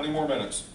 20 more minutes.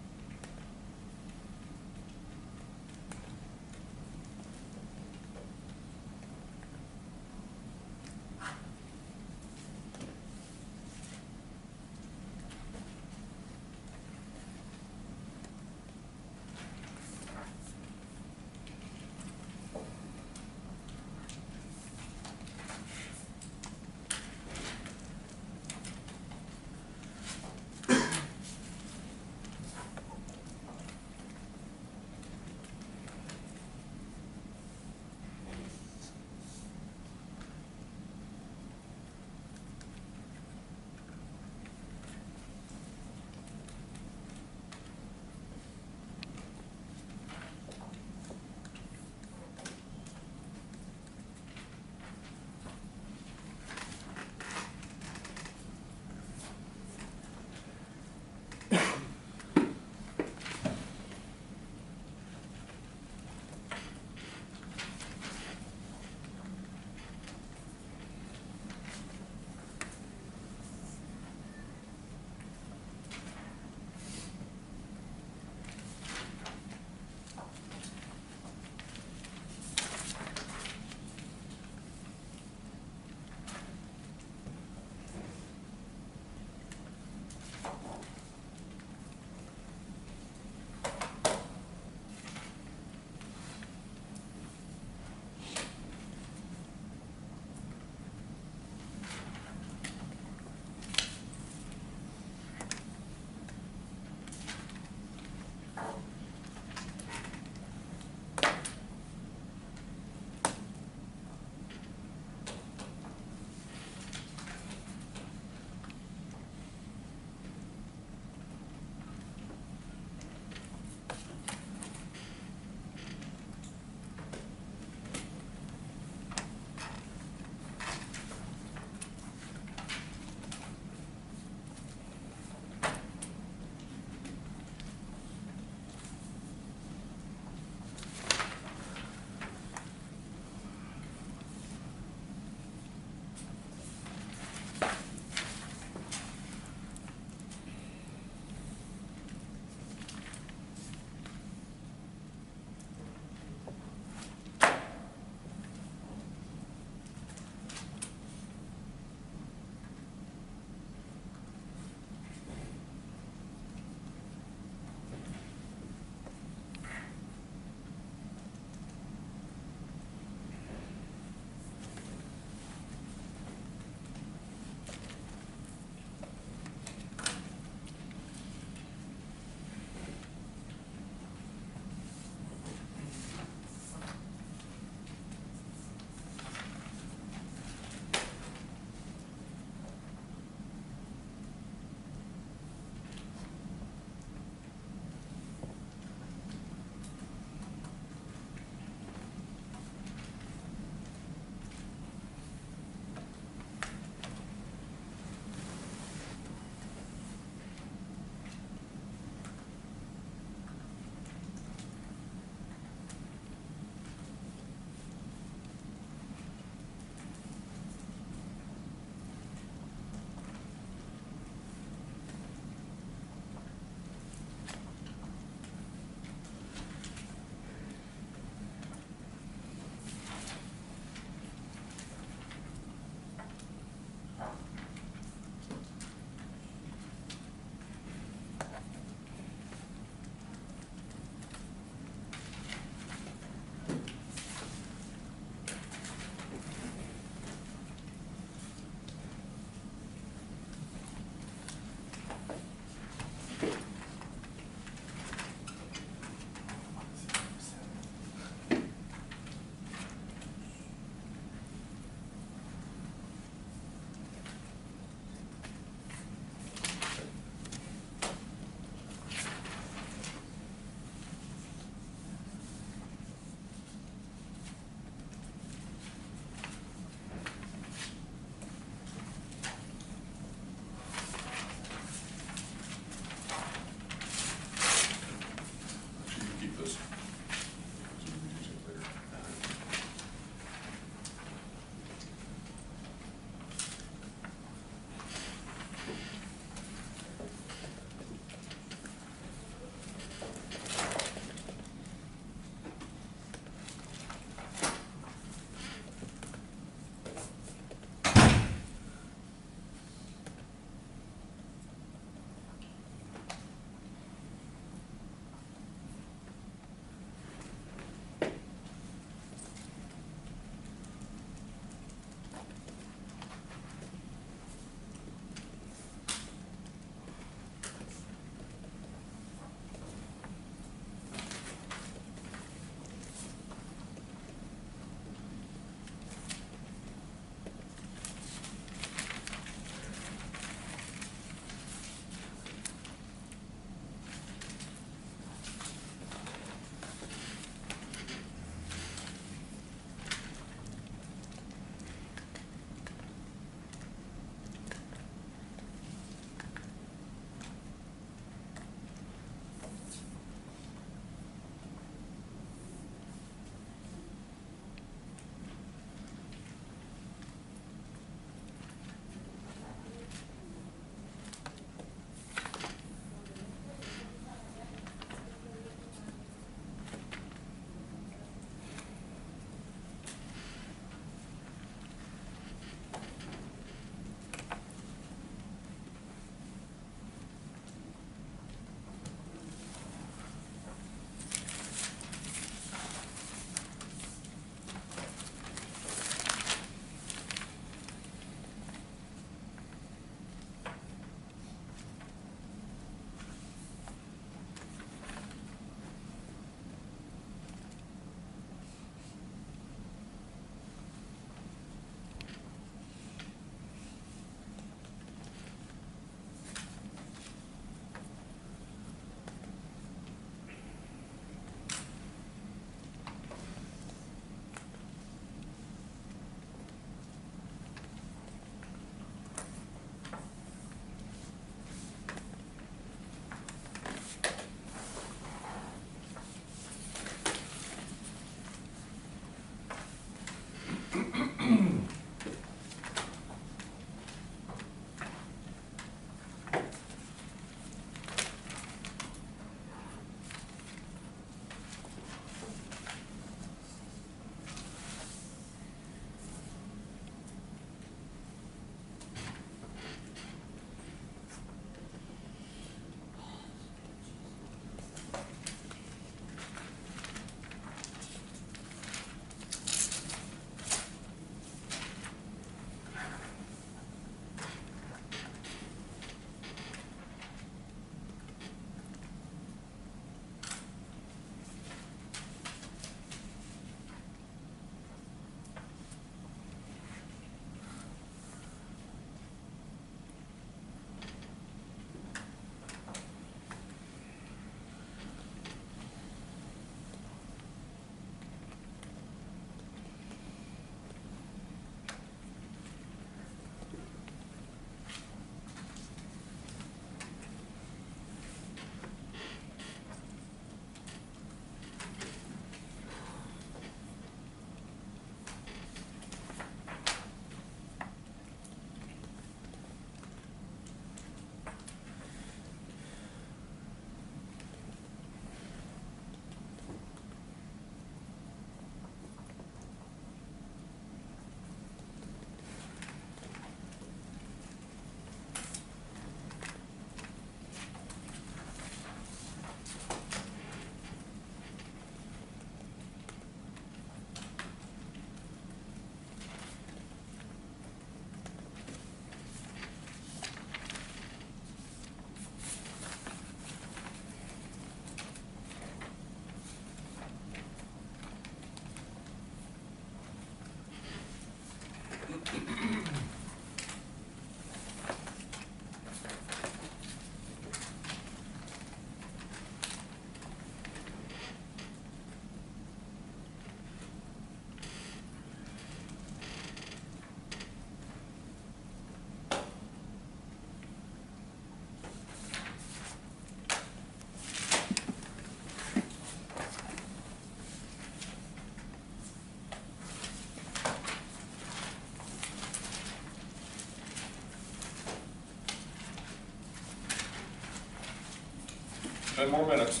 10 more minutes.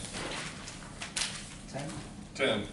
10? 10.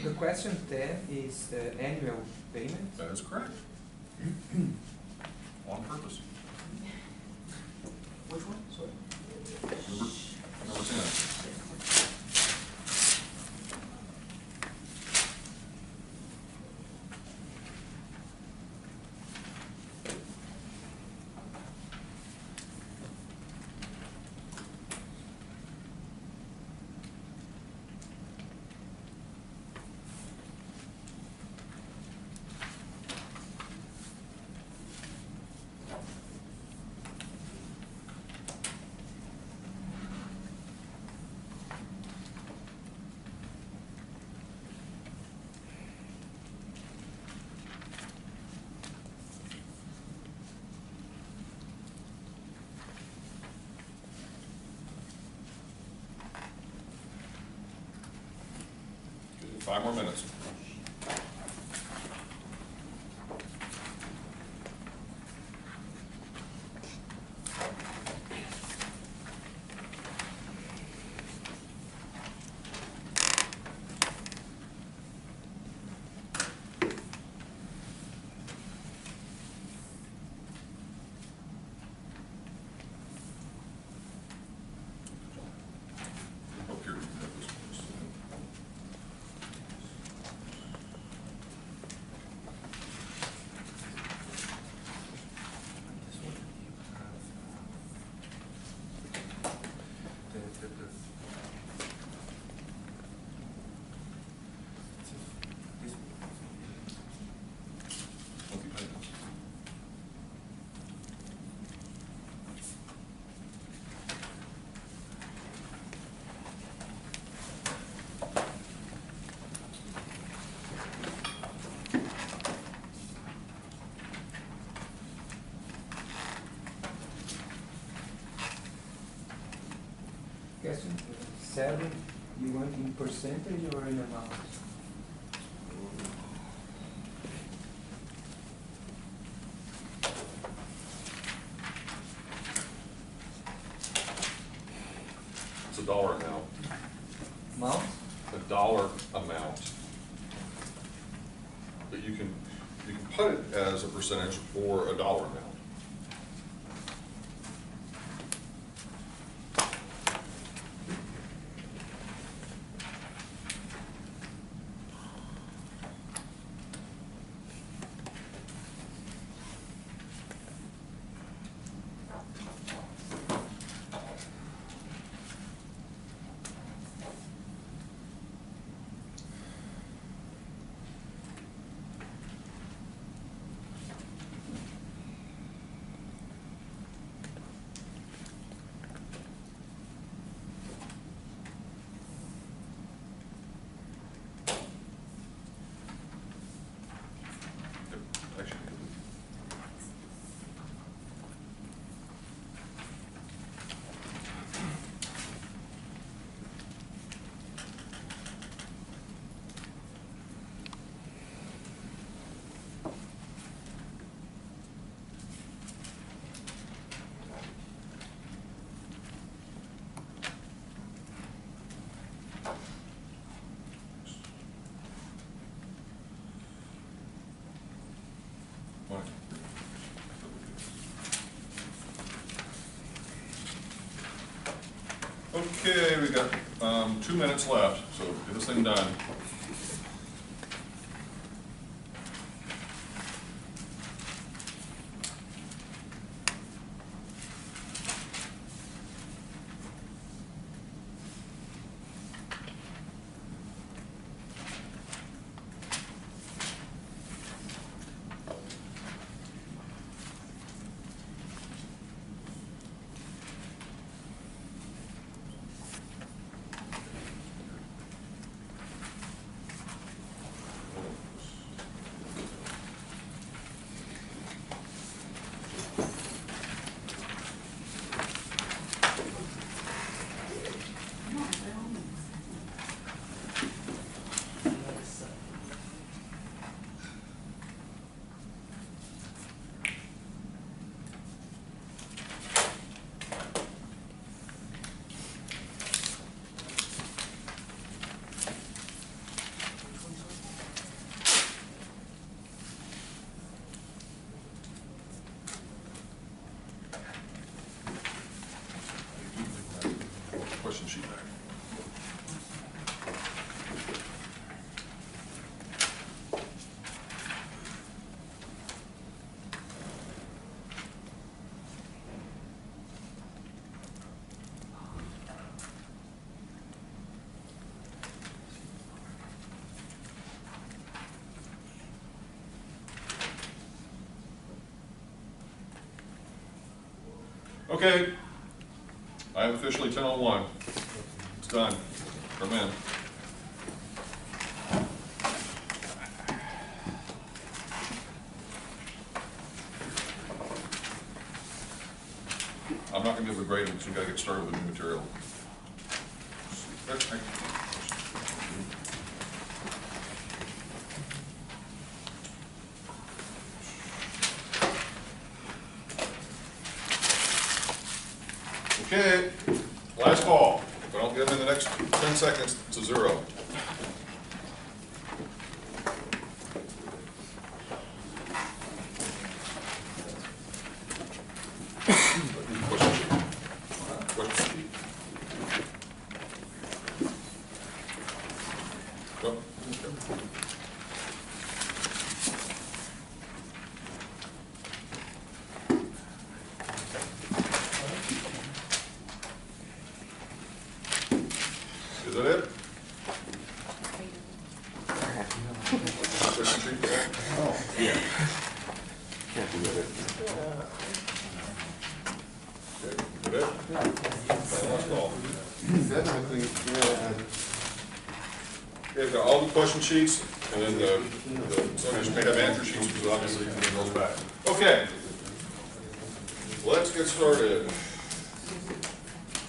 The question 10 is annual payment. That is correct. On purpose. Which one? Sorry. Number 10. Good. 5 more minutes. 7, you want in percentage or in amount? It's a dollar amount. Amount? A dollar amount. But you can put it as a percentage or a dollar amount. Okay, we got 2 minutes left, so get this thing done. Question sheet back. Okay, I am officially 10:01. It's done. Come in. I'm not going to be able to grade it because we've got to get started with the new material. Okay, last call. If I don't get them in the next 10 seconds, it's a 0. Question sheet. Question sheet. Go. Is that it? Question sheet? Oh, yeah. Can't do that. Okay, is that it? Last call. That, I think, yeah. Okay, we've got all the question sheets, and then some of you may have answer sheets, because obviously you can bring those back. Okay. Let's get started.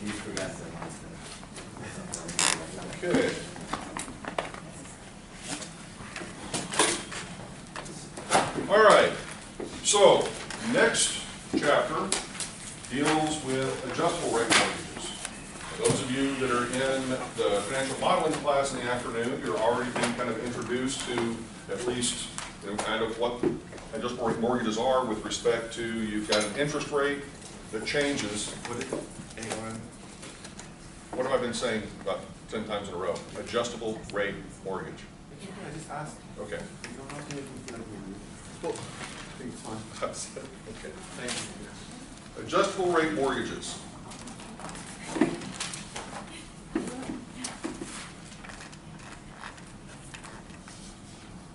You forgot that last time. Okay. All right, so next chapter deals with adjustable rate mortgages. Those of you that are in the financial modeling class in the afternoon, you're already being kind of introduced to at least kind of what adjustable rate mortgages are with respect to you've got an interest rate that changes. What have I been saying about 10 times in a row? Adjustable rate mortgage. I just asked. Okay. You don't have to make me feel weird. I think it's fine. Okay. Thank you. Adjustable rate mortgages.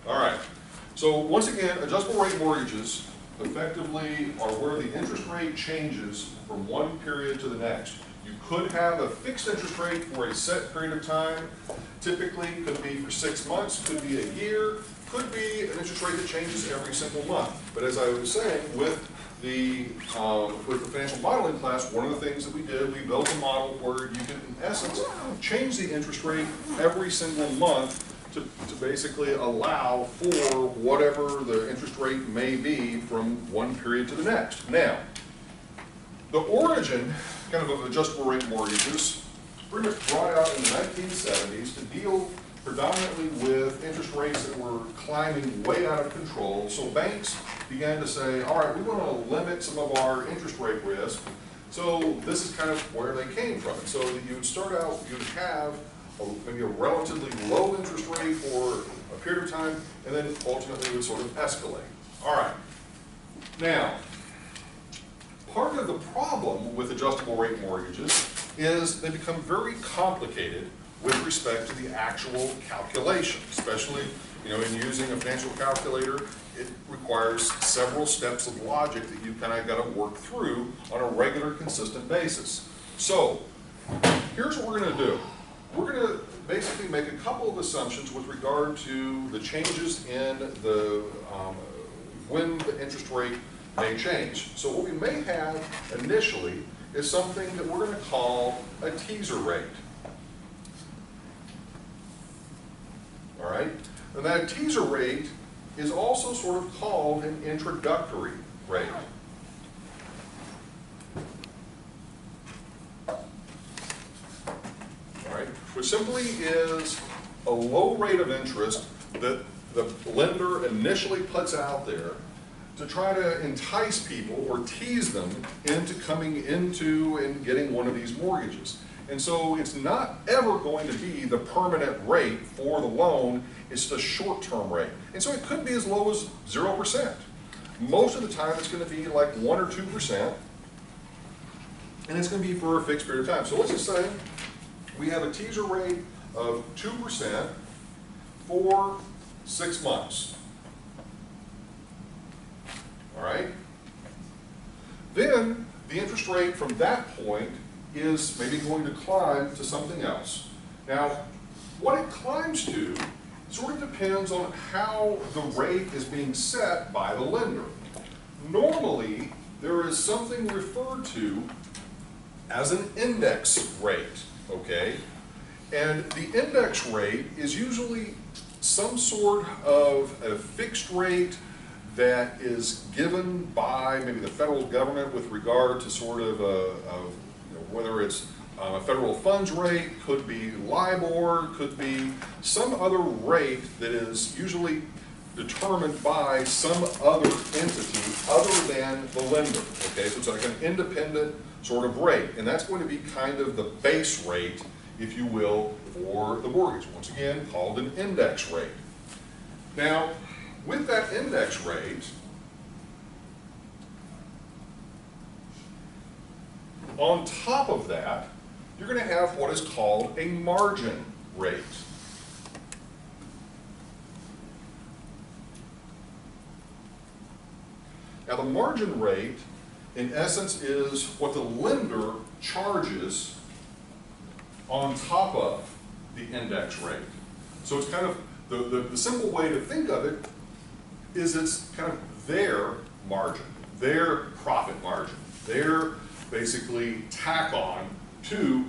All right. So once again, adjustable rate mortgages effectively are where the interest rate changes from one period to the next. You could have a fixed interest rate for a set period of time. Typically, could be for 6 months, could be a year, could be an interest rate that changes every single month. But as I was saying, with the financial modeling class, one of the things that we did, we built a model where you can, in essence, change the interest rate every single month to basically allow for whatever the interest rate may be from one period to the next. Now, the origin kind of adjustable rate mortgages pretty much brought out in the 1970s to deal predominantly with interest rates that were climbing way out of control. So banks began to say, all right, we want to limit some of our interest rate risk. So this is kind of where they came from. And so you would start out, you would have maybe a relatively low interest rate for a period of time, and then ultimately it would sort of escalate. All right. Now, part of the problem with adjustable rate mortgages is they become very complicated with respect to the actual calculation, especially in using a financial calculator. It requires several steps of logic that you kind of got to work through on a regular, consistent basis. So here's what we're going to do. We're going to basically make a couple of assumptions with regard to the changes in the when the interest rate may change. So what we may have initially is something that we're going to call a teaser rate. All right? And that teaser rate is also sort of called an introductory rate. All right? Which simply is a low rate of interest that the lender initially puts out there to try to entice people or tease them into coming into and getting one of these mortgages. And so it's not ever going to be the permanent rate for the loan, it's the short-term rate. And so it could be as low as 0%. Most of the time it's going to be like 1 or 2%, and it's going to be for a fixed period of time. So let's just say we have a teaser rate of 2% for 6 months. All right? Then the interest rate from that point is maybe going to climb to something else. Now, what it climbs to sort of depends on how the rate is being set by the lender. Normally, there is something referred to as an index rate, okay? And the index rate is usually some sort of a fixed rate that is given by maybe the federal government with regard to sort of whether it's a federal funds rate, could be LIBOR, could be some other rate that is usually determined by some other entity other than the lender. Okay, so it's like an independent sort of rate, and that's going to be kind of the base rate, if you will, for the mortgage. Once again, called an index rate. Now, with that index rate, on top of that, you're going to have what is called a margin rate. Now, the margin rate, in essence, is what the lender charges on top of the index rate. So it's kind of, the simple way to think of it is it's kind of their margin, their profit margin, their basically tack on to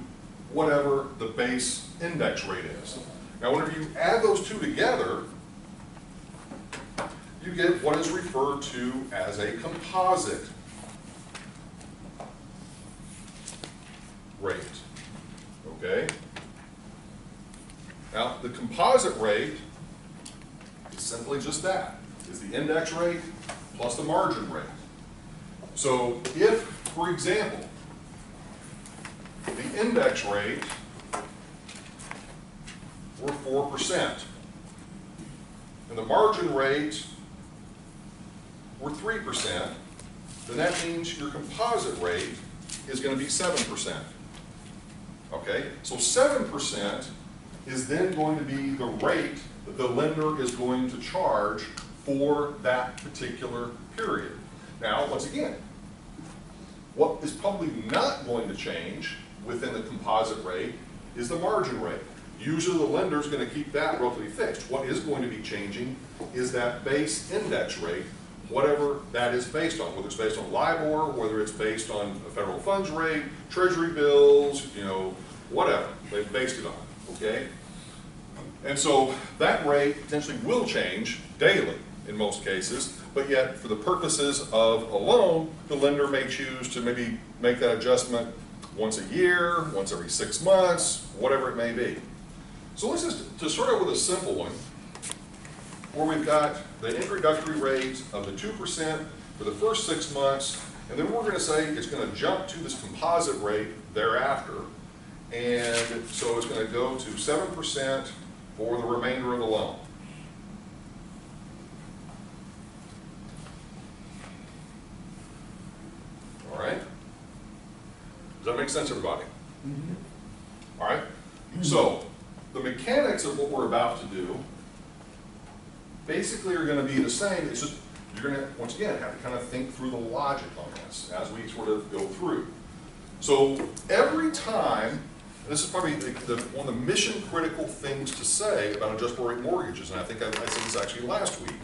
whatever the base index rate is. Now, whenever you add those two together, you get what is referred to as a composite rate, okay? Now, the composite rate is simply just that, is the index rate plus the margin rate. So if, for example, the index rate were 4%, and the margin rate were 3%, then that means your composite rate is going to be 7%. Okay? So 7% is then going to be the rate that the lender is going to charge for that particular period. Now, once again, what is probably not going to change within the composite rate is the margin rate. Usually the lender is going to keep that relatively fixed. What is going to be changing is that base index rate, whatever that is based on, whether it's based on LIBOR, whether it's based on a federal funds rate, treasury bills, you know, whatever they've based it on, okay? And so that rate potentially will change daily in most cases, but yet for the purposes of a loan, the lender may choose to maybe make that adjustment once a year, once every 6 months, whatever it may be. So let's just to start out with a simple one, where we've got the introductory rate of the 2% for the first 6 months, and then we're going to say it's going to jump to this composite rate thereafter, and so it's going to go to 7% for the remainder of the loan. All right? Does that make sense, everybody? Mm-hmm. All right? So, the mechanics of what we're about to do basically are going to be the same. It's just, you're going to, once again, have to kind of think through the logic on this as we sort of go through. So, every time, this is probably one of the mission critical things to say about adjustable rate mortgages, and I think I said this actually last week.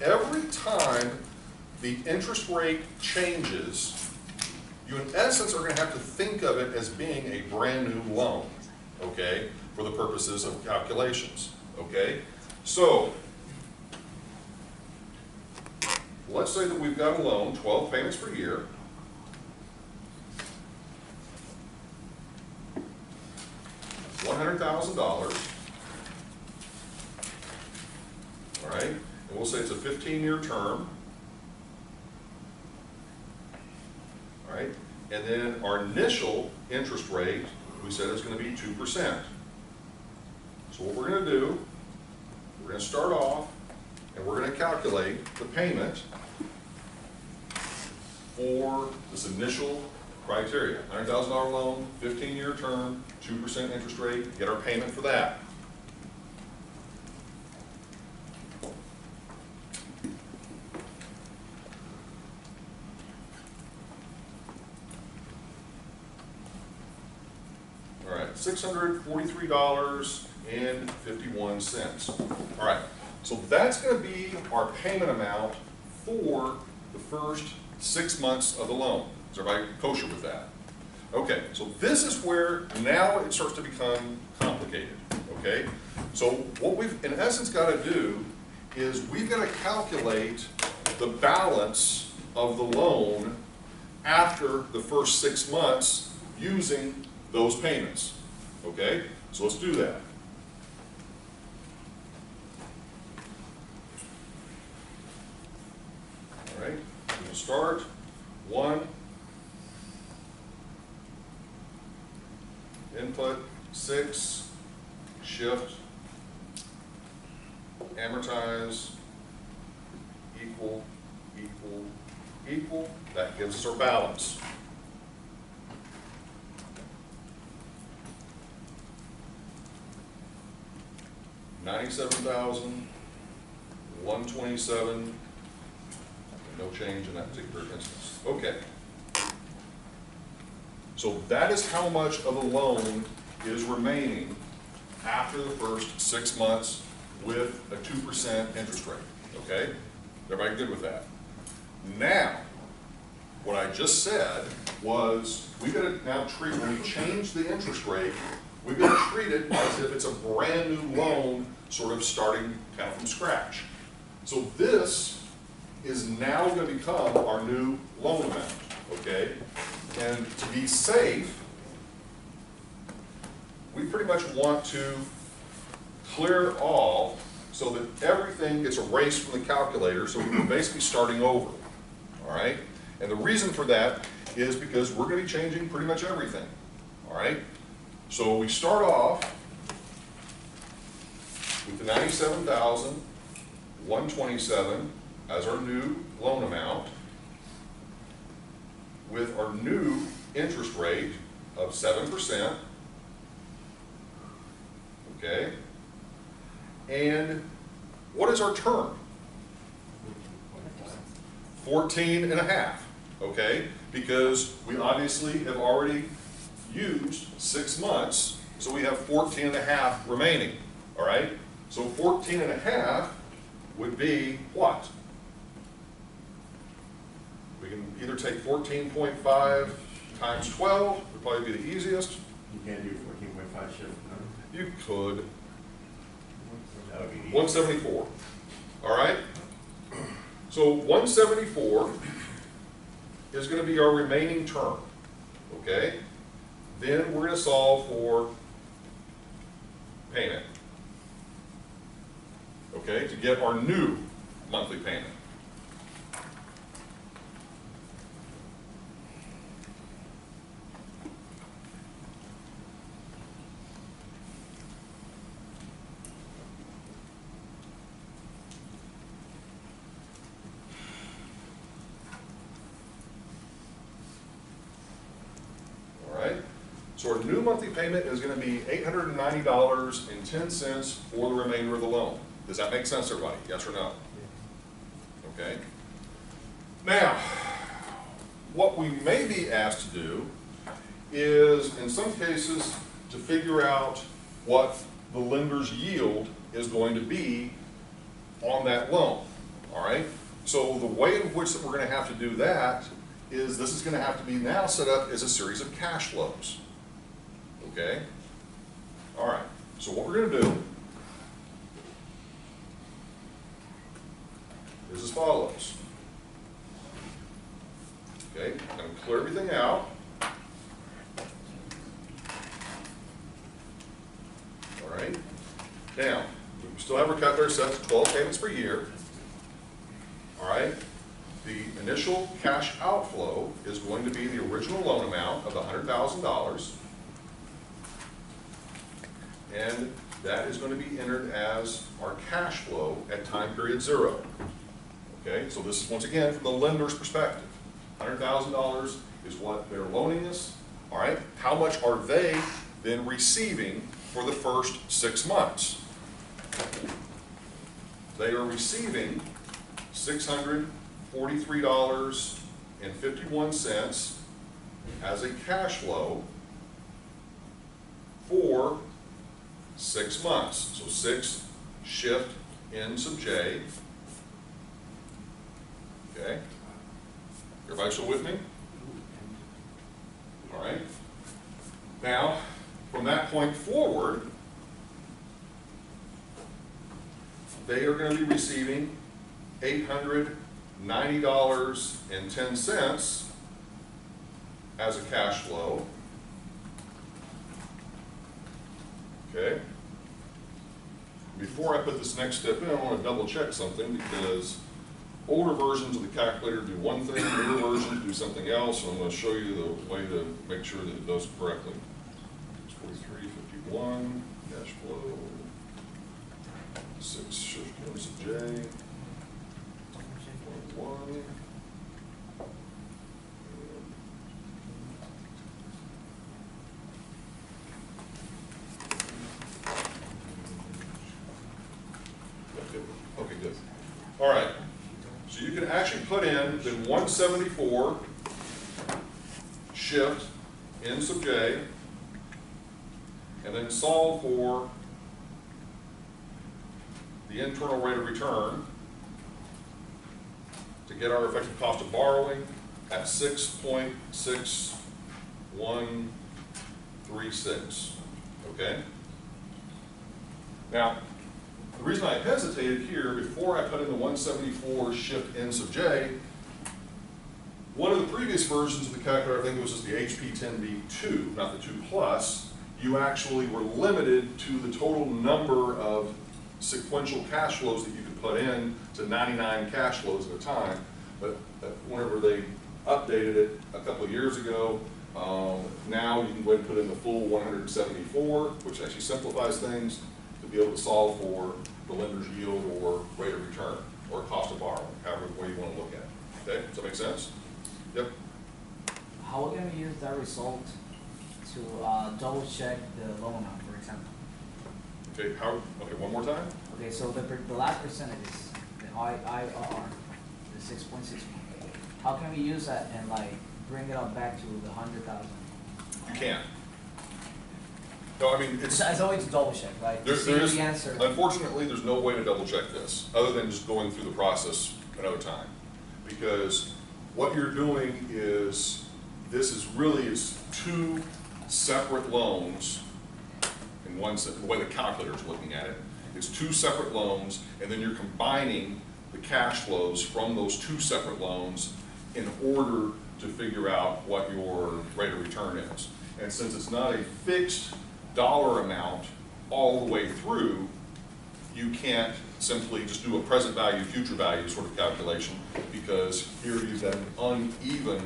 Every time the interest rate changes, you in essence are going to have to think of it as being a brand new loan, okay, for the purposes of calculations, okay? So, let's say that we've got a loan, 12 payments per year, $100,000, all right, and we'll say it's a 15-year term, all right, and then our initial interest rate, we said is going to be 2%. So what we're going to do, we're going to start off, and we're going to calculate the payment for this initial criteria. $100,000 loan, 15-year term, 2% interest rate, get our payment for that. All right, $643.51. All right, so that's going to be our payment amount for the first 6 months of the loan. Is everybody kosher with that? Okay, so this is where now it starts to become complicated, okay? So what we've in essence got to do is we've got to calculate the balance of the loan after the first 6 months using those payments, okay? So let's do that. All right, we'll start 1, input 6, shift, amortize, equal, equal, equal. That gives us our balance. $97,127. No change in that particular instance. Okay. So that is how much of the loan is remaining after the first 6 months with a 2% interest rate. Okay? Everybody good with that? Now, What I just said was, we gotta now treat, when we change the interest rate, we gotta treat it as if it's a brand new loan, sort of starting kind of from scratch. So this is now gonna become our new loan amount, okay? And to be safe, we pretty much want to clear it all so that everything gets erased from the calculator, so we're basically starting over, all right? And the reason for that is because we're going to be changing pretty much everything, all right? So we start off with the $97,127 as our new loan amount, with our new interest rate of 7%, okay? And what is our term? 14 and a half, okay? Because we obviously have already used 6 months, so we have 14 and a half remaining, all right? So 14 and a half would be what? We can either take 14.5 times 12, would probably be the easiest. You can't do 14.5 shift, no? You could. That would be easy. 174, all right? So 174 is going to be our remaining term, okay? Then we're going to solve for payment, okay, to get our new monthly payment. So our new monthly payment is going to be $890.10 for the remainder of the loan. Does that make sense, everybody? Yes or no? Okay. Now, what we may be asked to do is, in some cases, to figure out what the lender's yield is going to be on that loan. All right? So the way in which that we're going to have to do that is this is going to have to be now set up as a series of cash flows. Okay? All right. So what we're going to do is as follows. Okay? I'm going to clear everything out. All right? Now, we still have our calculator set to 12 payments per year. All right? The initial cash outflow is going to be the original loan amount of $100,000. And that is going to be entered as our cash flow at time period 0. Okay, so this is once again from the lender's perspective. $100,000 is what they're loaning us. All right, how much are they then receiving for the first 6 months? They are receiving $643.51 as a cash flow for 6 months. So 6 shift N sub J. Okay. Everybody still with me? All right. Now, from that point forward, they are going to be receiving $890.10 as a cash flow. Okay. Before I put this next step in, I want to double check something, because older versions of the calculator do one thing, newer versions do something else, and I'm going to show you the way to make sure that it does it correctly. 4351, cash flow, 6 shift N sub J, 1. Okay, good. All right. So you can actually put in the 174 shift N sub J, and then solve for the internal rate of return to get our effective cost of borrowing at 6.6136, okay? Now, the reason I hesitated here before I put in the 174 shift n sub j, one of the previous versions of the calculator, I think it was just the HP 10B2, not the 2 plus, you actually were limited to the total number of sequential cash flows that you could put in to 99 cash flows at a time. But whenever they updated it a couple of years ago, now you can go ahead and put in the full 174, which actually simplifies things to be able to solve for the lender's yield or rate of return or cost of borrowing, however way you want to look at it. Okay, does that make sense? Yep. How are we going to use that result to double check the loan amount, for example? Okay, okay, one more time? Okay, so the last percentage is the IRR, the 6.61. How can we use that and like bring it up back to the 100,000? You can't. No, I mean, it's a way to double check, right? there is, the answer. unfortunately, there's no way to double check this other than just going through the process another time. Because what you're doing is, this is really two separate loans in one sense, the way the calculator is looking at it. It's two separate loans, and then you're combining the cash flows from those two separate loans in order to figure out what your rate of return is. And since it's not a fixed dollar amount all the way through, you can't simply just do a present value, future value sort of calculation, because here you've got an uneven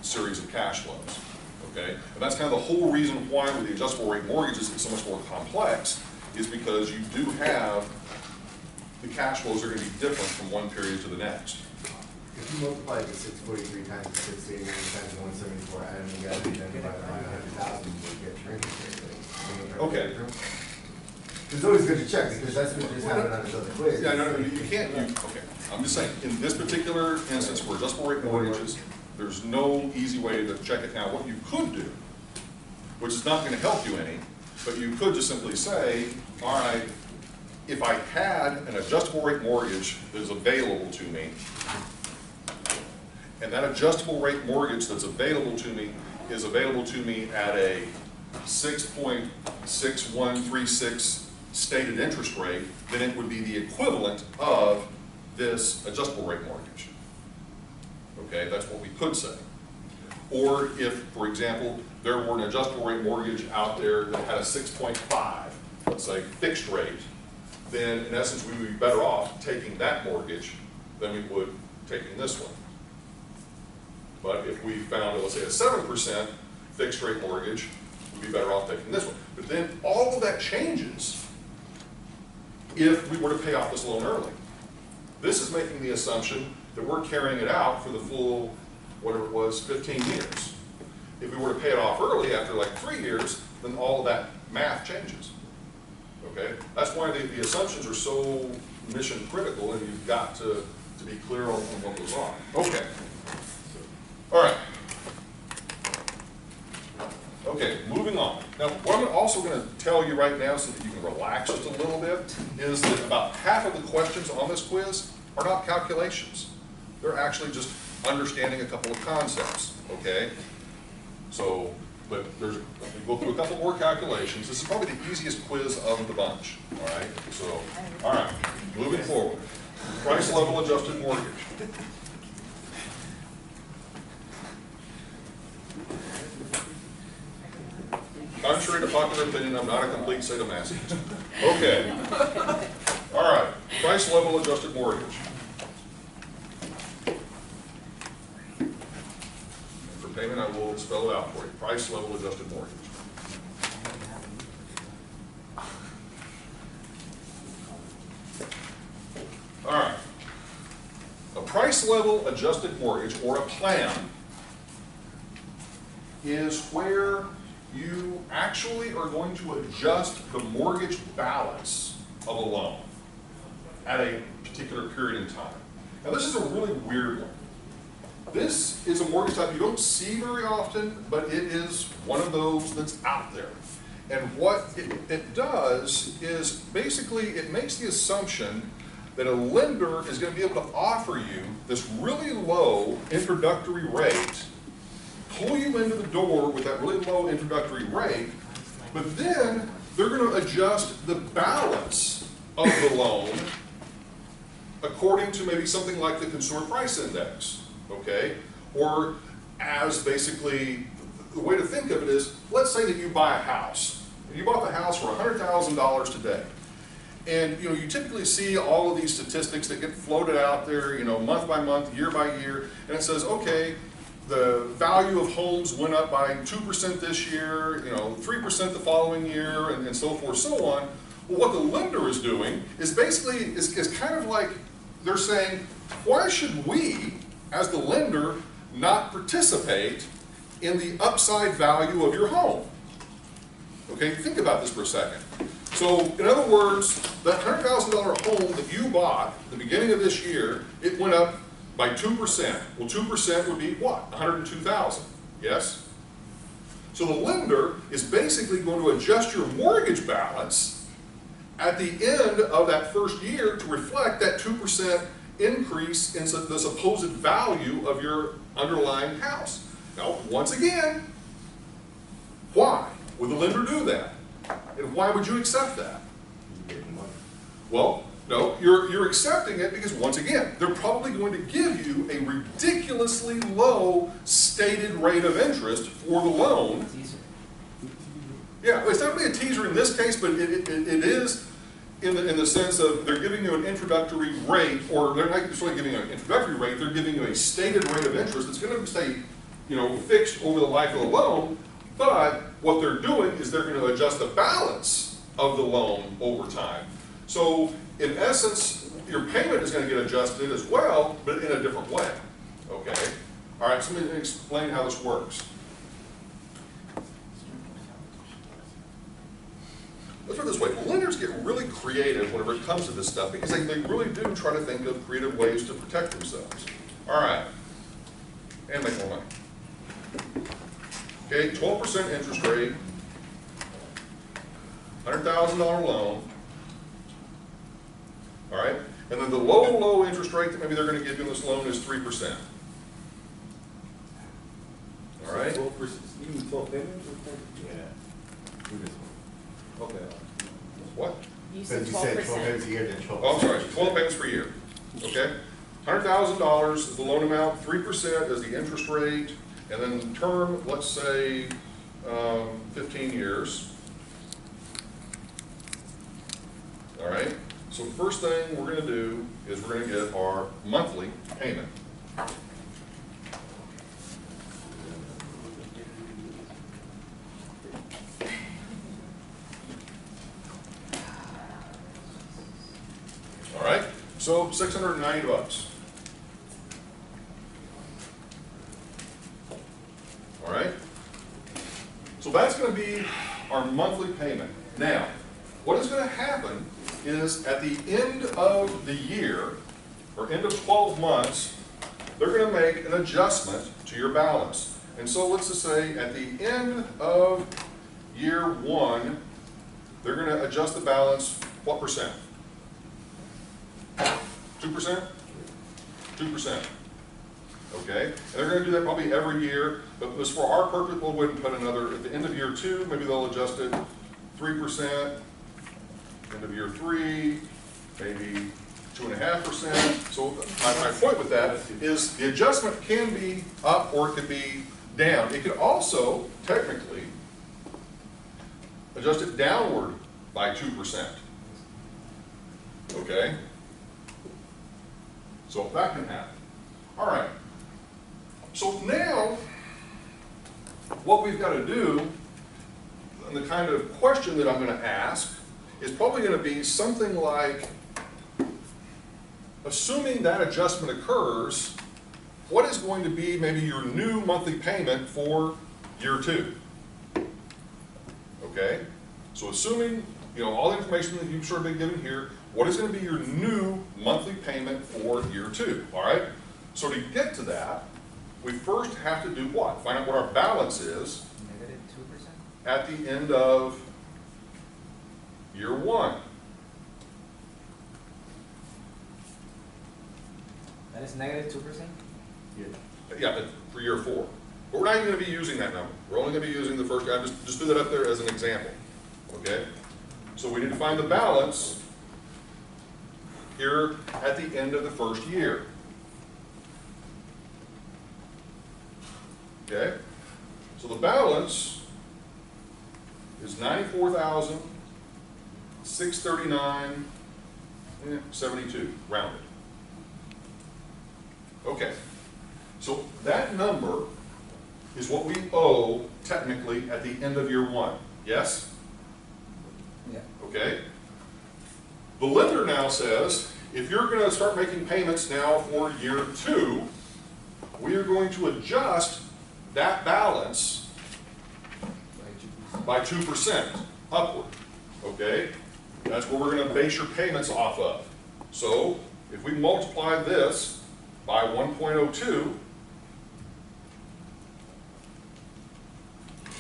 series of cash flows, okay? And that's kind of the whole reason why with the adjustable rate mortgages it's so much more complex, is because you do have, the cash flows are going to be different from one period to the next. If you multiply the 643 times the 689 times the 174, and you got to divide by 100,000, you get your interest rate. Okay. It's always good to check, because that's what just happened on this other quiz. Yeah, no, you can't, okay. I'm just saying, in this particular instance for adjustable rate mortgages, there's no easy way to check it. Now, what you could do, which is not going to help you any, but you could just simply say, all right, if I had an adjustable rate mortgage that is available to me, and that adjustable rate mortgage that's available to me is available to me at a 6.6136 stated interest rate, then it would be the equivalent of this adjustable rate mortgage. Okay, that's what we could say. Or if, for example, there were an adjustable rate mortgage out there that had a 6.5, let's say fixed rate, then in essence we would be better off taking that mortgage than we would taking this one. But if we found, let's say, a 7% fixed rate mortgage, we'd be better off taking this one. But then all of that changes if we were to pay off this loan early. This is making the assumption that we're carrying it out for the full, whatever it was, 15 years. If we were to pay it off early after like 3 years, then all of that math changes. Okay? That's why the assumptions are so mission critical, and you've got to be clear on what goes on. Okay. All right. Okay, moving on. Now, what I'm also going to tell you right now so that you can relax just a little bit is that about half of the questions on this quiz are not calculations. They're actually just understanding a couple of concepts, okay? So, but we'll go through a couple more calculations. This is probably the easiest quiz of the bunch, all right? So, all right, moving forward. Price level adjusted mortgage. Contrary to popular opinion, I'm not a complete sadomasochist. Okay. All right. Price level adjusted mortgage. And for payment, I will spell it out for you. Price level adjusted mortgage. All right. A price level adjusted mortgage, or a plan, is where you actually are going to adjust the mortgage balance of a loan at a particular period in time. Now, this is a really weird one. This is a mortgage type you don't see very often, but it is one of those that's out there. And what it does is basically it makes the assumption that a lender is going to be able to offer you this really low introductory rate, pull you into the door with that really low introductory rate, but then they're going to adjust the balance of the loan according to maybe something like the Consumer Price Index, okay? Or as basically, the way to think of it is, let's say that you buy a house. You bought the house for $100,000 today. And you know, you typically see all of these statistics that get floated out there, you know, month by month, year by year, and it says, okay, the value of homes went up by 2% this year, you know, 3% the following year, and so forth, so on. Well, what the lender is doing is basically, is kind of like, they're saying, why should we, as the lender, not participate in the upside value of your home? Okay, think about this for a second. So, in other words, that $100,000 home that you bought at the beginning of this year, it went up by 2%. Well, 2% would be what? $102,000, yes? So the lender is basically going to adjust your mortgage balance at the end of that first year to reflect that 2% increase in the supposed value of your underlying house. Now, once again, why would the lender do that? And why would you accept that? Well, no, you're accepting it because, once again, they're probably going to give you a ridiculously low stated rate of interest for the loan. Teaser. Yeah, well, it's not really a teaser in this case, but it is in the sense of they're giving you an introductory rate, or they're not necessarily giving you an introductory rate, they're giving you a stated rate of interest that's going to stay, you know, fixed over the life of the loan, but what they're doing is they're going to adjust the balance of the loan over time. So, in essence, your payment is going to get adjusted as well, but in a different way. Okay? All right, so let me explain how this works. Let's put it this way. Lenders get really creative whenever it comes to this stuff because they really do try to think of creative ways to protect themselves. All right. And make more money. Okay, 12% interest rate, $100,000 loan. All right, and then the low interest rate that maybe they're going to give you in this loan is 3%. All right. 12%. You mean 12 payments? Yeah. Okay. What? You But said you said 12 12%. payments a year, then 12%. Oh, I'm sorry, 12 payments per year. Okay, $100,000 is the loan amount, 3% is the interest rate, and then term, let's say 15 years. All right. So the first thing we're going to do is we're going to get our monthly payment. All right, so $690. All right, so that's going to be our monthly payment. Now, what is going to happen is at the end of the year, or end of 12 months, they're going to make an adjustment to your balance. And so let's just say at the end of year 1, they're going to adjust the balance, what percent? 2%? 2%. Okay? And they're going to do that probably every year, but just for our purpose, we'll go ahead and put another, at the end of year 2, maybe they'll adjust it 3%. End of year 3, maybe 2.5%. So my point with that is the adjustment can be up or it could be down. It could also technically adjust it downward by 2%. Okay? So that can happen. All right. So now, what we've got to do, and the kind of question that I'm going to ask, is probably going to be something like, assuming that adjustment occurs, what is going to be maybe your new monthly payment for year 2? Okay? So assuming, you know, all the information that you've sort of been given here, what is going to be your new monthly payment for year 2? All right? So to get to that, we first have to do what? Find out what our balance is Negative 2%? at the end of year 1. it's negative 2%? Yeah, but for year 4. But we're not even going to be using that number. We're only going to be using the first guy. Just do that up there as an example. Okay? So we need to find the balance here at the end of the first year. Okay? So the balance is $94,639.72, rounded. Okay. So that number is what we owe technically at the end of year 1. Yes? Yeah. Okay? The lender now says, if you're going to start making payments now for year 2, we are going to adjust that balance by 2% upward. Okay? That's what we're going to base your payments off of. So, if we multiply this by 1.02,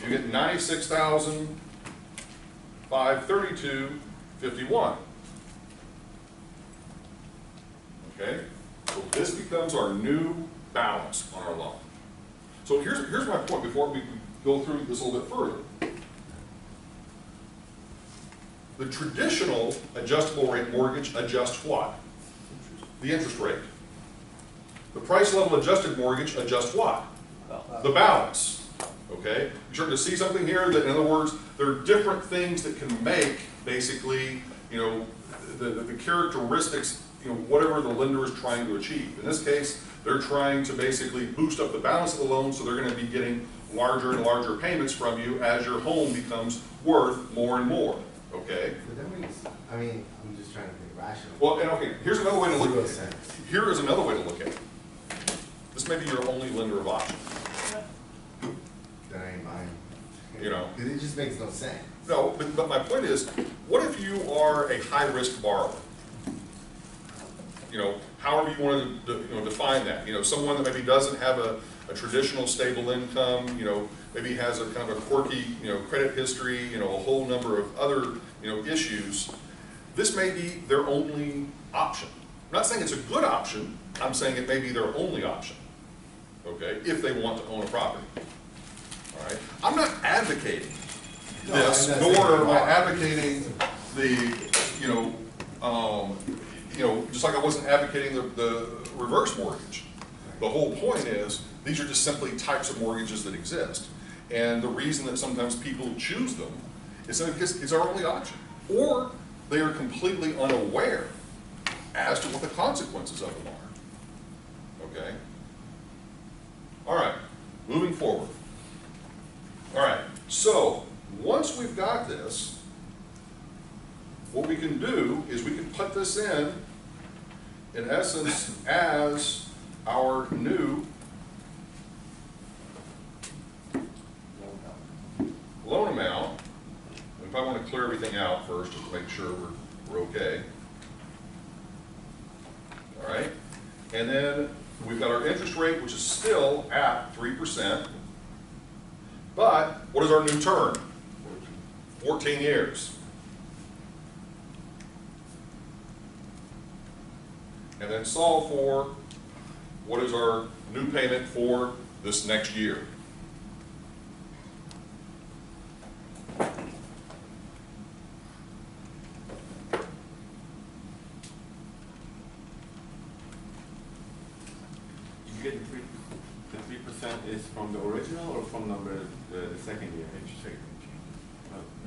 you get 96,532.51. Okay? So this becomes our new balance on our loan. So here's my point before we go through this a little bit further. The traditional adjustable rate mortgage adjusts what? The interest rate. The price level adjusted mortgage adjusts what? The balance. Okay? You're starting to see something here that, in other words, there are different things that can make, basically, you know, the characteristics, you know, whatever the lender is trying to achieve. In this case, they're trying to basically boost up the balance of the loan, so they're going to be getting larger and larger payments from you as your home becomes worth more and more. Okay? But that makes, I mean, I'm just trying to think rational. Well, and okay, here's another way to look at Zero it. sense. Here is another way to look at it. This may be your only lender of option. That I ain't buying. You know. Because it just makes no sense. No, but my point is, what if you are a high-risk borrower? You know, however you want to define that. You know, someone that maybe doesn't have a traditional stable income, you know, maybe has a kind of a quirky, you know, credit history, you know, a whole number of other, you know, issues. This may be their only option. I'm not saying it's a good option. I'm saying it may be their only option. Okay, if they want to own a property. All right. I'm not advocating this, No, I'm not nor saying am I you are. advocating the, just like I wasn't advocating the reverse mortgage. The whole point is, these are just simply types of mortgages that exist. And the reason that sometimes people choose them is because it's our only option. Or they are completely unaware as to what the consequences of them are. Okay? All right, moving forward. All right, so once we've got this, what we can do is we can put this in essence, as our new loan amount. We probably want to clear everything out first just to make sure we're okay. All right, and then we've got our interest rate, which is still at 3%. But what is our new term? 14 years. And then solve for what is our new payment for this next year. You get the 3% is from the original or from the second year interest rate?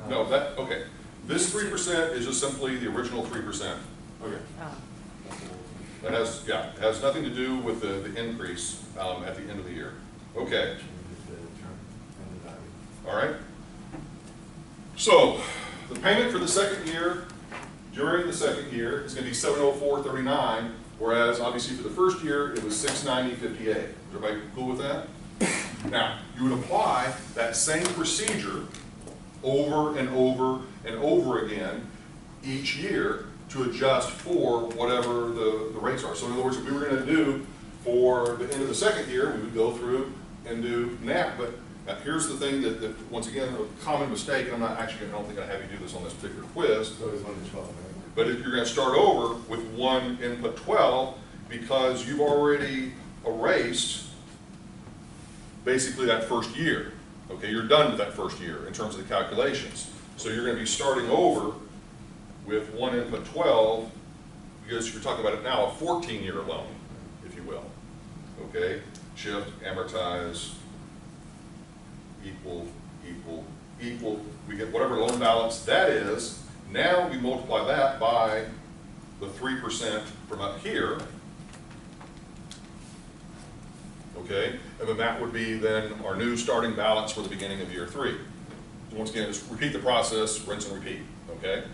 No, okay. This 3% is just simply the original 3%. Okay. That has, it has nothing to do with the increase at the end of the year. Okay, all right. So, the payment for the second year, during the second year, is going to be $704.39, whereas obviously for the first year, it was $690.58. Is everybody cool with that? Now, you would apply that same procedure over and over and over again each year to adjust for whatever the rates are. So in other words, if we were going to do for the end of the second year, we would go through and do NAP. But here's the thing that once again, a common mistake, and I don't think I have you do this on this particular quiz, So it's 1 to 12, right? but if you're going to start over with one input 12, because you've already erased basically that first year. Okay, you're done with that first year in terms of the calculations. So you're going to be starting over with 1 input 12, because you're talking about it now a 14-year loan, if you will. Okay, shift, amortize, equal, equal, equal. We get whatever loan balance that is. Now we multiply that by the 3% from up here. Okay, and then that would be then our new starting balance for the beginning of year 3. So once again, just repeat the process, rinse and repeat. Okay,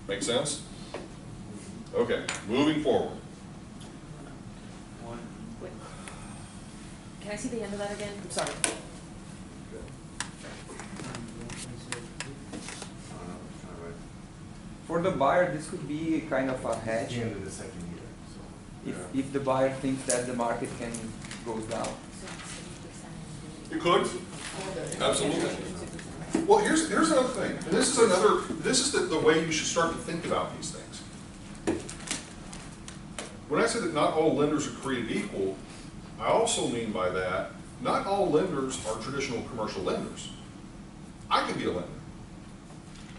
make sense? Okay, moving forward. Wait. Can I see the end of that again? I'm sorry. For the buyer, this could be kind of a At hedge. the end of the second year, so. If the buyer thinks that the market can go down. You could, absolutely. Well, here's another thing, and this is the way you should start to think about these things. When I say that not all lenders are created equal, I also mean by that, not all lenders are traditional commercial lenders. I can be a lender.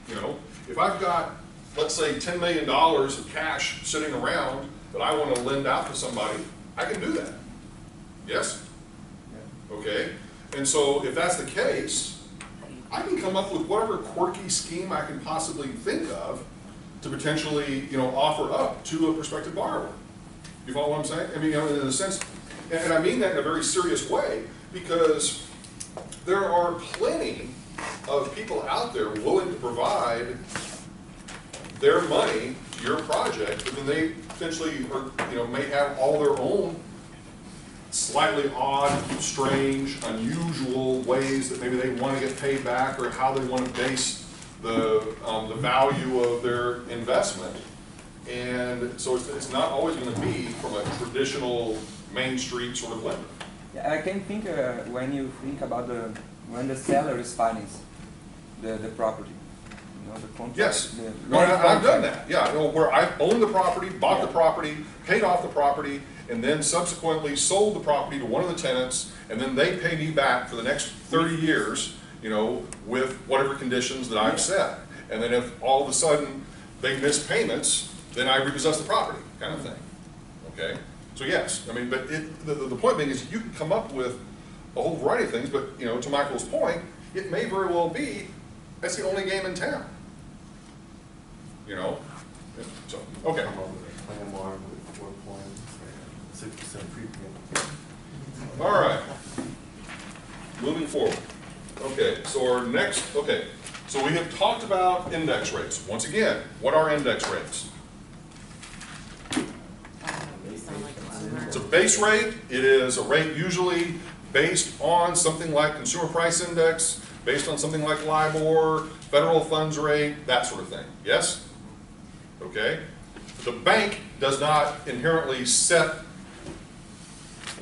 You know, if I've got, let's say, $10 million of cash sitting around that I want to lend out to somebody, I can do that. Yes? Okay? And so if that's the case, I can come up with whatever quirky scheme I can possibly think of to potentially, you know, offer up to a prospective borrower. You follow what I'm saying? I mean, you know, in a sense, and I mean that in a very serious way, because there are plenty of people out there willing to provide their money to your project, but then they potentially are, you know, may have all their own slightly odd, strange, unusual ways that maybe they want to get paid back, or how they want to base the value of their investment. And so it's not always going to be from a traditional Main Street sort of lender. Yeah, I can think when you think about when the seller is financing the property. You know, the contract. Yes, the no, land I've done contract. that. Yeah, you know, where I owned the property, bought the property, paid off the property, and then subsequently sold the property to one of the tenants, and then they pay me back for the next 30 years, you know, with whatever conditions that I've set. And then if all of a sudden they miss payments, then I repossess the property, kind of thing. Okay? So yes, I mean, but the point being is you can come up with a whole variety of things, but, you know, to Michael's point, it may very well be that's the only game in town. You know? So, okay. Come up with a plan more with 4 points, 6% prepayment. All right. Moving forward. Okay, so our next, okay, so we have talked about index rates. Once again, what are index rates? It's a base rate. It is a rate usually based on something like consumer price index, based on something like LIBOR, federal funds rate, that sort of thing. Yes? Okay. The bank does not inherently set,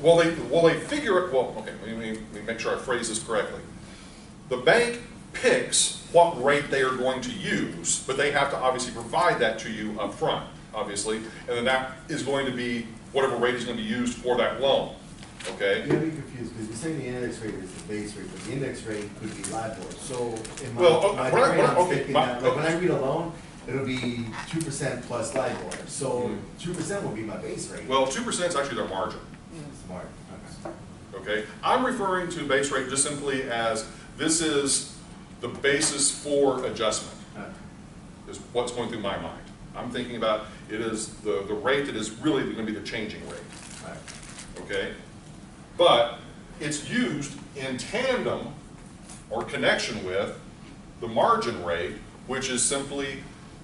well, they figure it, well, okay, let me make sure I phrase this correctly. The bank picks what rate they are going to use, but they have to obviously provide that to you up front, obviously, and then that is going to be whatever rate is going to be used for that loan. Okay? You're getting confused, because you're saying the index rate is the base rate, but the index rate could be LIBOR. So in my brain, I'm thinking that, like, when I read a loan, it'll be 2% plus LIBOR. So 2% will be my base rate. Well, 2% is actually their margin. Smart. Okay? I'm referring to base rate just simply as this is the basis for adjustment, is what's going through my mind. I'm thinking about it is the rate that is really going to be the changing rate. Okay? But it's used in tandem or connection with the margin rate, which is simply,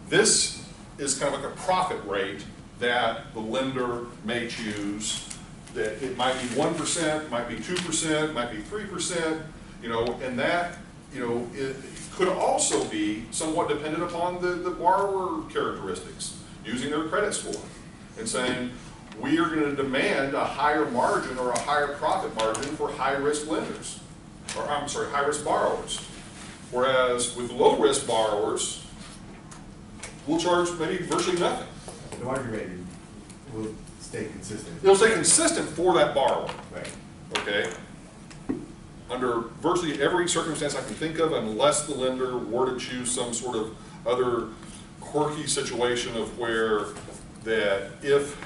this is kind of like a profit rate that the lender may choose. That it might be 1%, might be 2%, might be 3%, you know, and that, you know, it could also be somewhat dependent upon the borrower characteristics, using their credit score, and saying, we are going to demand a higher margin or a higher profit margin for high-risk lenders, or I'm sorry, high-risk borrowers. Whereas with low-risk borrowers, we'll charge maybe virtually nothing. The margin rate will stay consistent. It'll stay consistent for that borrower, Right. okay? Under virtually every circumstance I can think of, unless the lender were to choose some sort of other quirky situation of where that if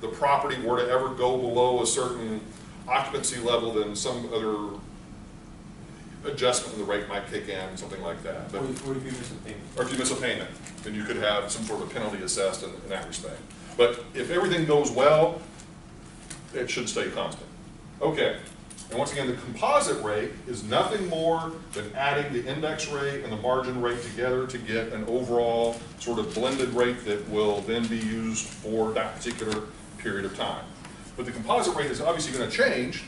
the property were to ever go below a certain occupancy level, then some other adjustment in the rate might kick in, something like that. But, Or if you miss a payment. or if you miss a payment, then you could have some sort of penalty assessed in that respect. But if everything goes well, it should stay constant. Okay, and once again, the composite rate is nothing more than adding the index rate and the margin rate together to get an overall sort of blended rate that will then be used for that particular period of time. But the composite rate is obviously going to change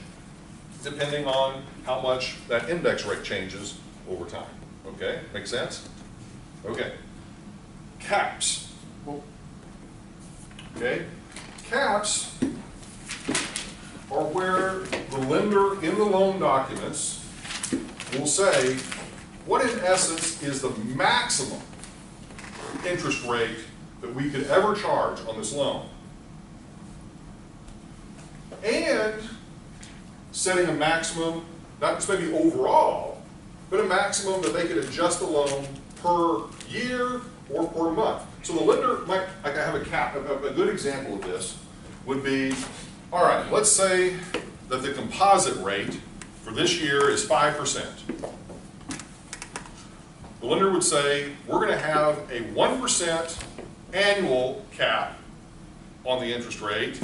depending on how much that index rate changes over time. Okay, make sense? Okay. Caps. Okay, caps are where the lender in the loan documents will say what in essence is the maximum interest rate that we could ever charge on this loan. And setting a maximum, not just maybe overall, but a maximum that they could adjust the loan per year or per month. So the lender might, like I have a cap, a good example of this would be, all right, let's say that the composite rate for this year is 5%. The lender would say, we're going to have a 1% annual cap on the interest rate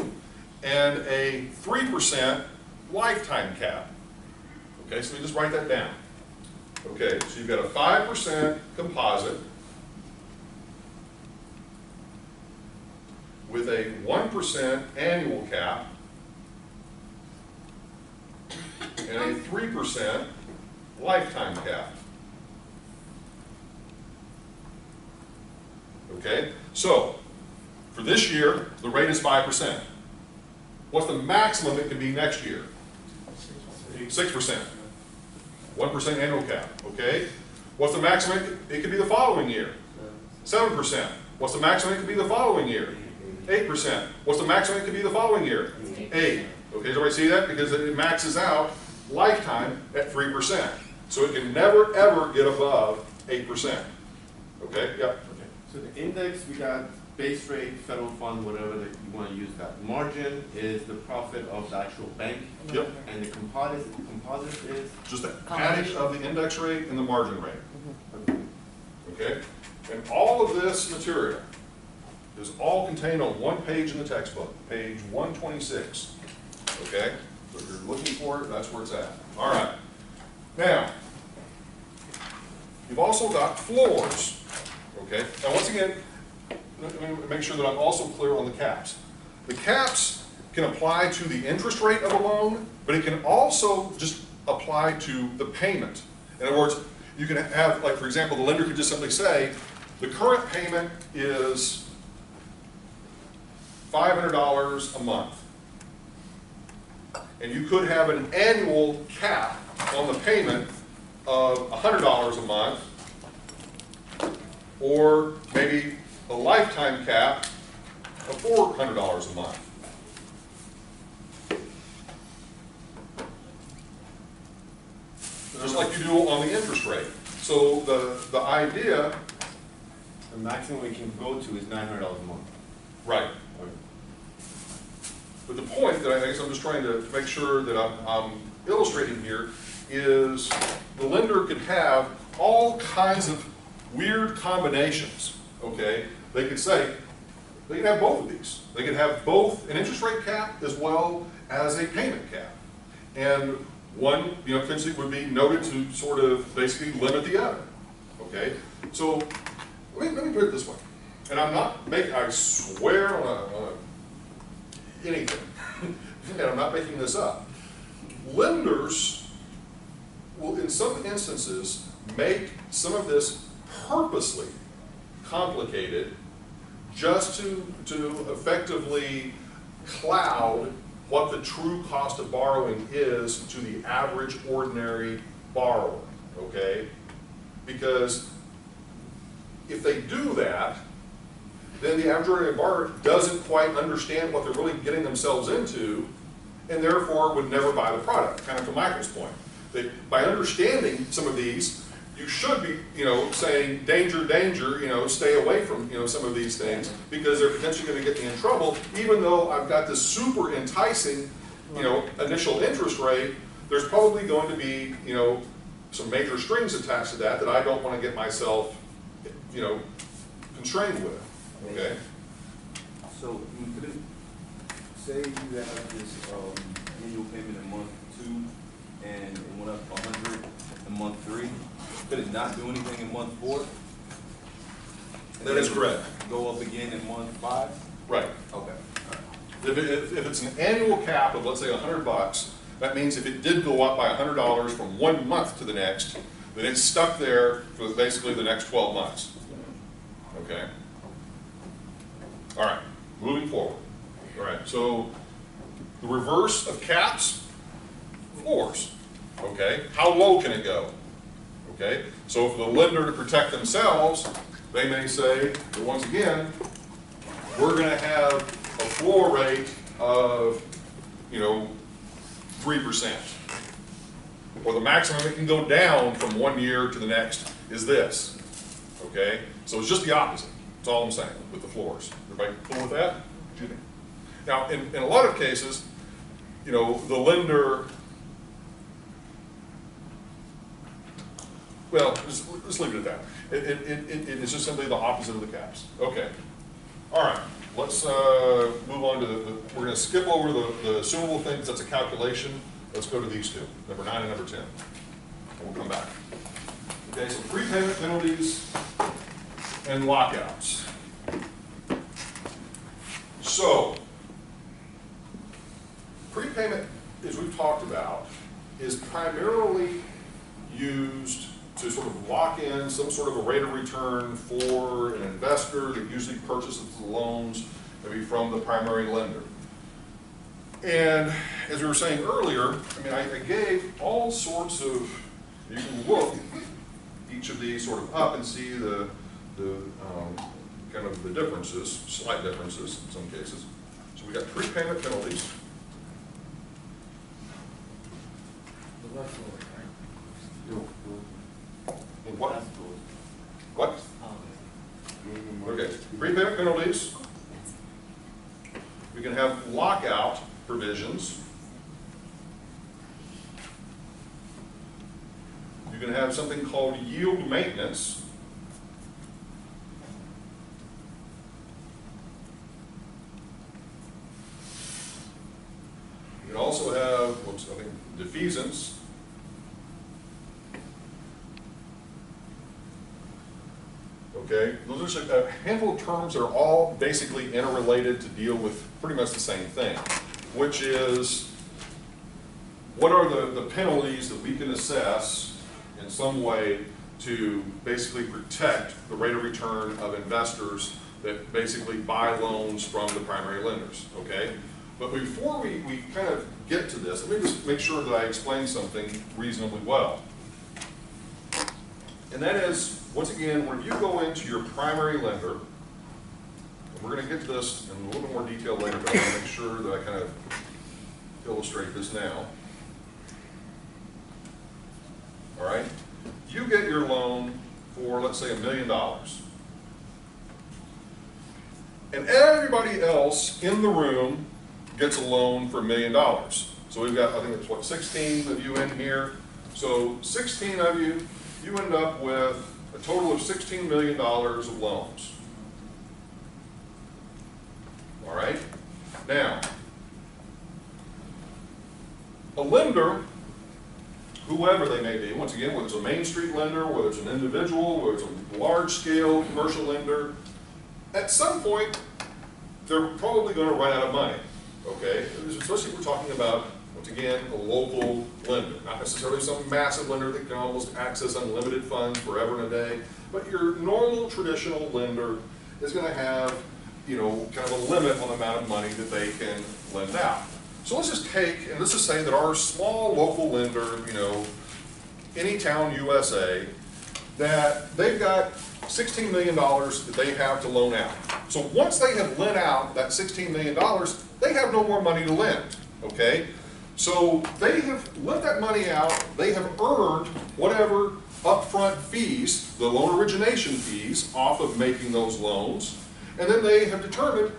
and a 3% lifetime cap. Okay, so we just write that down. Okay, so you've got a 5% composite with a 1% annual cap and a 3% lifetime cap. Okay, so for this year, the rate is 5%. What's the maximum it can be next year? 6%. 1% annual cap, okay? What's the maximum it could be the following year? 7%. What's the maximum it could be the following year? 8%. What's the maximum it could be the following year? 8. Okay, does everybody see that? Because it maxes out lifetime at 3%. So it can never, ever get above 8%. Okay, yep. Okay. So the index, we got base rate, federal fund, whatever that you want to use that. Margin is the profit of the actual bank. Yep. And the composite is? Just the adding of the index rate and the margin rate. Okay. Okay? And all of this material is all contained on one page in the textbook, page 126. Okay? So if you're looking for it, that's where it's at. All right. Now, you've also got floors. Okay? Now, once again, let me make sure that I'm also clear on the caps. The caps can apply to the interest rate of a loan, but it can also just apply to the payment. In other words, you can have, like, for example, the lender could just simply say, the current payment is $500 a month. And you could have an annual cap on the payment of $100 a month, or maybe a lifetime cap of $400 a month. Just like you do on the interest rate. So the idea, The maximum we can go to is $900 a month. right. But the point that I guess I'm just trying to make sure that I'm illustrating here is the lender could have all kinds of weird combinations, okay? They could say, they could have both of these. They could have both an interest rate cap as well as a payment cap. And one, potentially would be noted to sort of basically limit the other, okay? So let me put it this way. And I'm not making, I swear on anything, and I'm not making this up. Lenders will, in some instances, make some of this purposely complicated just to effectively cloud what the true cost of borrowing is to the average ordinary borrower, okay? Because if they do that, then the average ordinary borrower doesn't quite understand what they're really getting themselves into, and therefore would never buy the product, kind of to Michael's point. That by understanding some of these, you should be, saying, danger, danger, stay away from, some of these things, because they're potentially going to get me in trouble, even though I've got this super enticing, initial interest rate. There's probably going to be, some major strings attached to that I don't want to get myself, constrained with, okay? So, say you have this annual payment in month 2, and it went up 100 in month 3. Could it not do anything in month 4? That is correct. Go up again in month 5? Right. Okay. If it's an annual cap of, let's say, $100, that means if it did go up by $100 from one month to the next, then it's stuck there for basically the next 12 months. Okay? All right, moving forward. All right, so the reverse of caps, floors. Okay, how low can it go? Okay, so for the lender to protect themselves, they may say, that once again, we're going to have a floor rate of, 3%. Or the maximum it can go down from one year to the next is this. Okay, so it's just the opposite. That's all I'm saying with the floors. Everybody cool with that? Now, in a lot of cases, the lender, well, just leave it at that. It's just simply the opposite of the caps. Okay. All right. Let's move on to we're going to skip over the assumable things. That's a calculation. Let's go to these two, number 9 and number 10. And we'll come back. Okay, so prepayment penalties and lockouts. So, prepayment, as we've talked about, is primarily used to sort of lock in some sort of a rate of return for an investor that usually purchases the loans maybe from the primary lender. And as we were saying earlier, I gave all sorts of, you can look each of these sort of up and see the kind of the differences, slight differences in some cases. So we got prepayment penalties. The rough floor, right? And what? Oh, Okay, prepayment penalties. We can have lockout provisions. You can have something called yield maintenance. You can also have, defeasance. Okay, those are just a handful of terms that are all basically interrelated to deal with pretty much the same thing, which is what are the penalties that we can assess in some way to basically protect the rate of return of investors that basically buy loans from the primary lenders, okay? But before we kind of get to this, let me just make sure that I explain something reasonably well. And that is, once again, when you go into your primary lender, and we're going to get to this in a little bit more detail later, but I want to make sure that I kind of illustrate this now. All right? You get your loan for, let's say, $1 million. And everybody else in the room gets a loan for $1 million. So we've got, I think it's what, 16 of you in here. So 16 of you, you end up with a total of $16 million of loans. All right? Now, a lender, whoever they may be, once again, whether it's a Main Street lender, whether it's an individual, whether it's a large-scale commercial lender, at some point, they're probably going to run out of money, okay? Especially if we're talking about, once again, a local lender, not necessarily some massive lender that can almost access unlimited funds forever and a day, but your normal traditional lender is going to have, kind of a limit on the amount of money that they can lend out. So let's just take, and let's just say that our small local lender, Anytown, USA, that they've got $16 million that they have to loan out. So once they have lent out that $16 million, they have no more money to lend, okay? So they have lent that money out, they have earned whatever upfront fees, the loan origination fees, off of making those loans, and then they have determined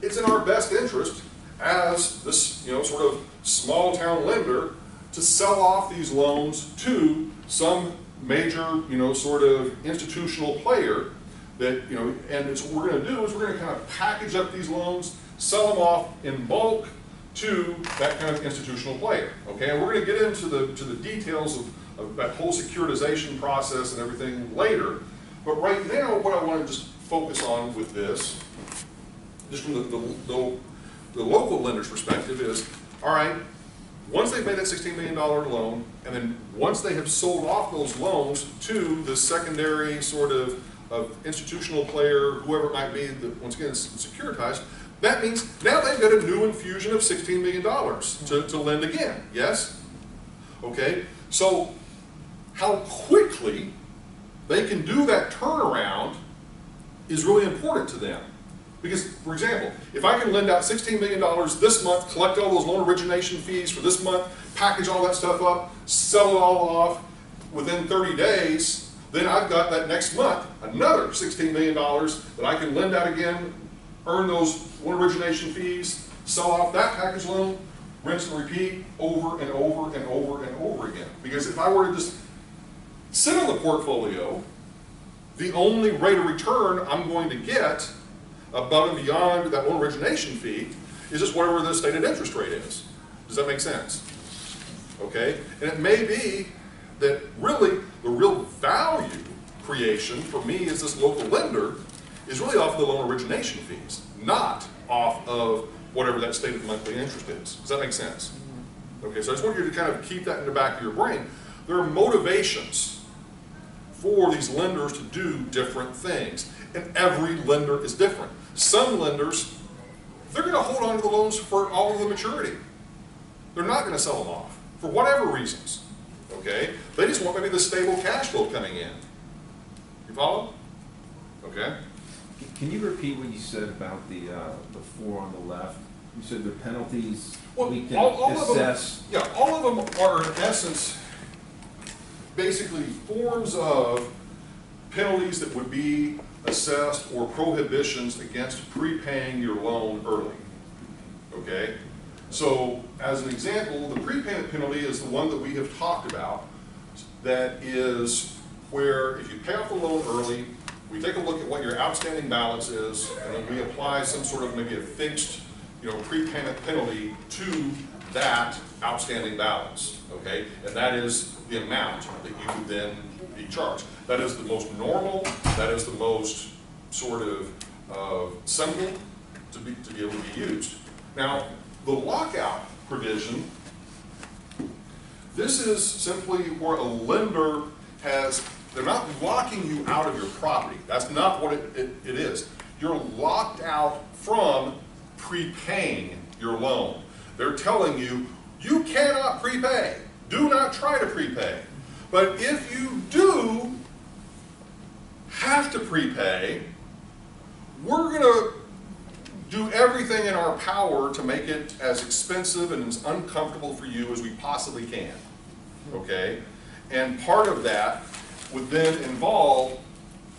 it's in our best interest as this, sort of small town lender to sell off these loans to some major, sort of institutional player that, and it's what we're going to do is we're going to kind of package up these loans, sell them off in bulk to that kind of institutional player, okay? And we're going to get into the details of that whole securitization process and everything later, but right now what I want to just focus on with this, just from the local lender's perspective is, all right, once they've made that $16 million loan, and then once they have sold off those loans to the secondary sort of institutional player, whoever it might be, that once again is securitized, that means now they've got a new infusion of $16 million to lend again, yes? Okay, so how quickly they can do that turnaround is really important to them. Because, for example, if I can lend out $16 million this month, collect all those loan origination fees for this month, package all that stuff up, sell it all off within 30 days, then I've got that next month another $16 million that I can lend out again, earn those loan origination fees, sell off that package loan, rinse and repeat over and over and over and over again. Because if I were to just sit on the portfolio, the only rate of return I'm going to get above and beyond that loan origination fee is just whatever the stated interest rate is. Does that make sense? Okay? And it may be that really the real value creation for me as this local lender is really off of the loan origination fees, not off of whatever that stated monthly interest is. Does that make sense? Okay, so I just want you to kind of keep that in the back of your brain. There are motivations for these lenders to do different things, and every lender is different. Some lenders, they're going to hold on to the loans for all of the maturity. They're not going to sell them off for whatever reasons. Okay, they just want maybe the stable cash flow coming in. You follow? Okay. Can you repeat what you said about the four on the left? You said the penalties we can assess. All of them are in essence basically forms of penalties that would be assessed or prohibitions against prepaying your loan early. Okay? So, as an example, the prepayment penalty is the one that we have talked about. That is where if you pay off the loan early, we take a look at what your outstanding balance is, and then we apply some sort of maybe a fixed, prepayment penalty to that outstanding balance. Okay, and that is the amount that you would then be charged. That is the most normal. That is the most sort of simple to be able to be used. Now, the lockout provision. This is simply where a lender has. They're not locking you out of your property. That's not what it is. You're locked out from prepaying your loan. They're telling you, you cannot prepay. Do not try to prepay. But if you do have to prepay, we're going to do everything in our power to make it as expensive and as uncomfortable for you as we possibly can. Okay? And part of that would then involve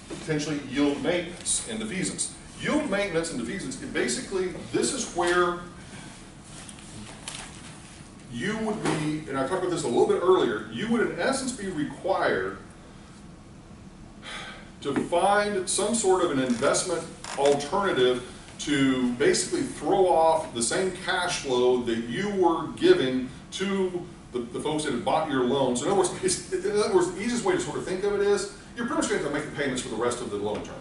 potentially yield maintenance and defeasance. Yield maintenance and defeasance, basically, this is where you would be, and I talked about this a little bit earlier, you would in essence be required to find some sort of an investment alternative to basically throw off the same cash flow that you were giving to the folks that had bought your loans. So in other words, the easiest way to sort of think of it is, you're pretty much going to have to make the payments for the rest of the loan term.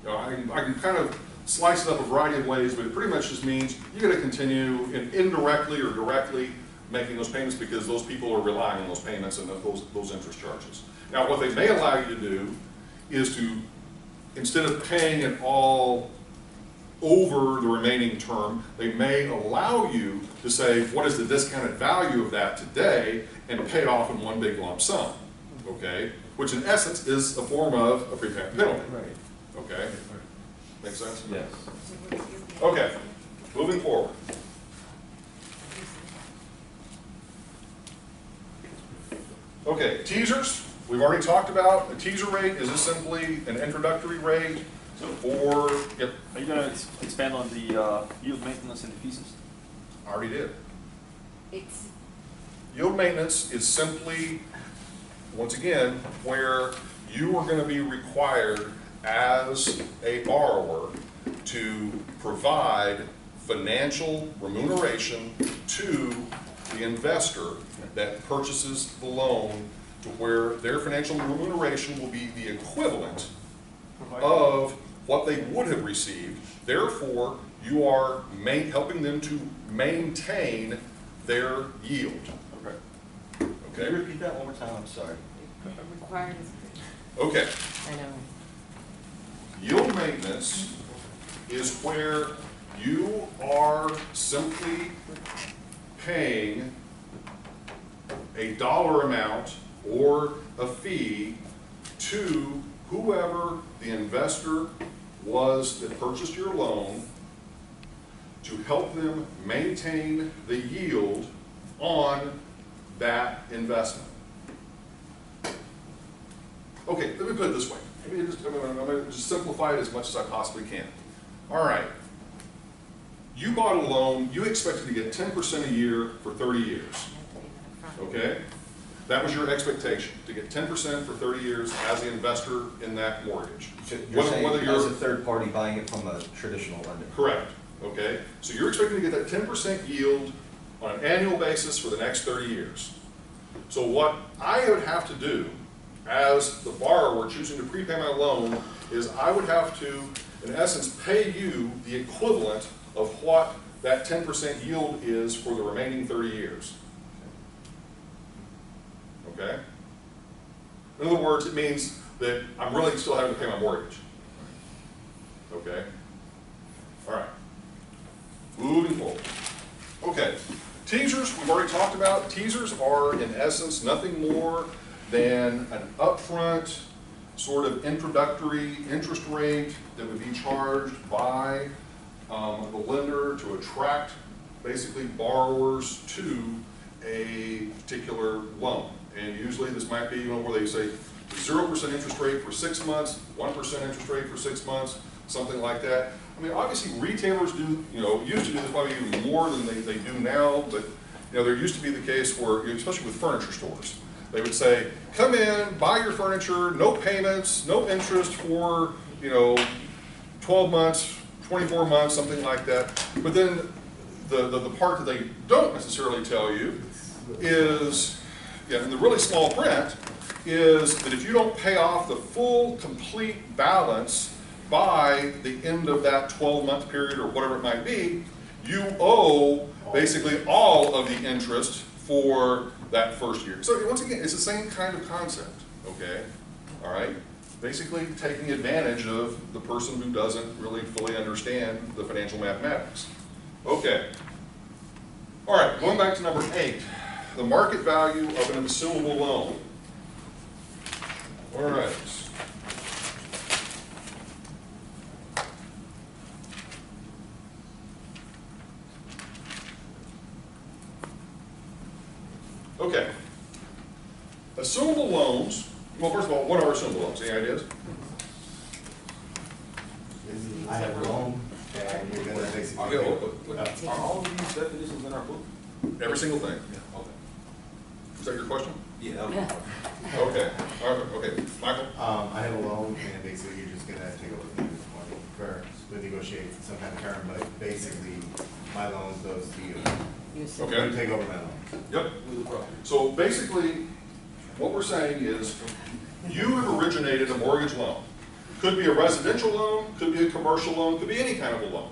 I can kind of slice it up a variety of ways, but it pretty much just means you're going to continue indirectly or directly making those payments because those people are relying on those payments and those interest charges. Now, what they may allow you to do is to, instead of paying it all over the remaining term, they may allow you to say, what is the discounted value of that today, and pay it off in one big lump sum, okay? Which in essence is a form of a prepayment penalty, Right. okay? Make sense? Yes. Okay, moving forward. Okay, teasers, we've already talked about. A teaser rate, is this simply an introductory rate? Or, yep, Are you gonna expand on the yield maintenance and the pieces? I already did. It's, Yield maintenance is simply, once again, where you are gonna be required as a borrower to provide financial remuneration to the investor that purchases the loan, to where their financial remuneration will be the equivalent of what they would have received. Therefore, you are helping them to maintain their yield. Okay. Can Okay? you repeat that one more time? I'm sorry. required, Okay. I know. Yield maintenance is where you are simply paying a dollar amount or a fee to whoever the investor was that purchased your loan to help them maintain the yield on that investment. Okay, let me put it this way. I'm going to just simplify it as much as I possibly can. All right. You bought a loan, you expected to get 10% a year for 30 years. Okay? That was your expectation, to get 10% for 30 years as the investor in that mortgage. So you're saying Whether you're as a third party buying it from a traditional lender? correct. Okay? So you're expecting to get that 10% yield on an annual basis for the next 30 years. So what I would have to do as the borrower choosing to prepay my loan is I would have to, in essence, pay you the equivalent of what that 10% yield is for the remaining 30 years. Okay? In other words, it means that I'm really still having to pay my mortgage. Okay? All right. Moving forward. Okay. Teasers, we've already talked about. Teasers are, in essence, nothing more than an upfront sort of introductory interest rate that would be charged by the lender to attract basically borrowers to a particular loan. And usually this might be, where they say 0% interest rate for 6 months, 1% interest rate for 6 months, something like that. I mean, obviously retailers do, used to do this probably even more than they do now, but there used to be the case where, especially with furniture stores, they would say, come in, buy your furniture, no payments, no interest for, 12 months, 24 months, something like that. But then the part that they don't necessarily tell you is, in the really small print, is that if you don't pay off the full, complete balance by the end of that 12-month period or whatever it might be, you owe basically all of the interest for that first year. So once again, it's the same kind of concept, okay? All right? Basically taking advantage of the person who doesn't really fully understand the financial mathematics. Okay. All right, going back to number 8, the market value of an assumable loan. All right. Okay. Assumable loans, well, first of all, what are assumable loans? Any ideas? I have a loan, and you're gonna basically. Are all of these definitions in our book? Every single thing. Okay. Is that your question? Yeah, that was Okay. All right. Okay. Michael? I have a loan, and basically you're just gonna take over the payment money for, we negotiate some kind of term, but basically, my loan goes to you. Okay. You take over my loan. Yep. So basically, what we're saying is, you have originated a mortgage loan. Could be a residential loan, could be a commercial loan, could be any kind of a loan.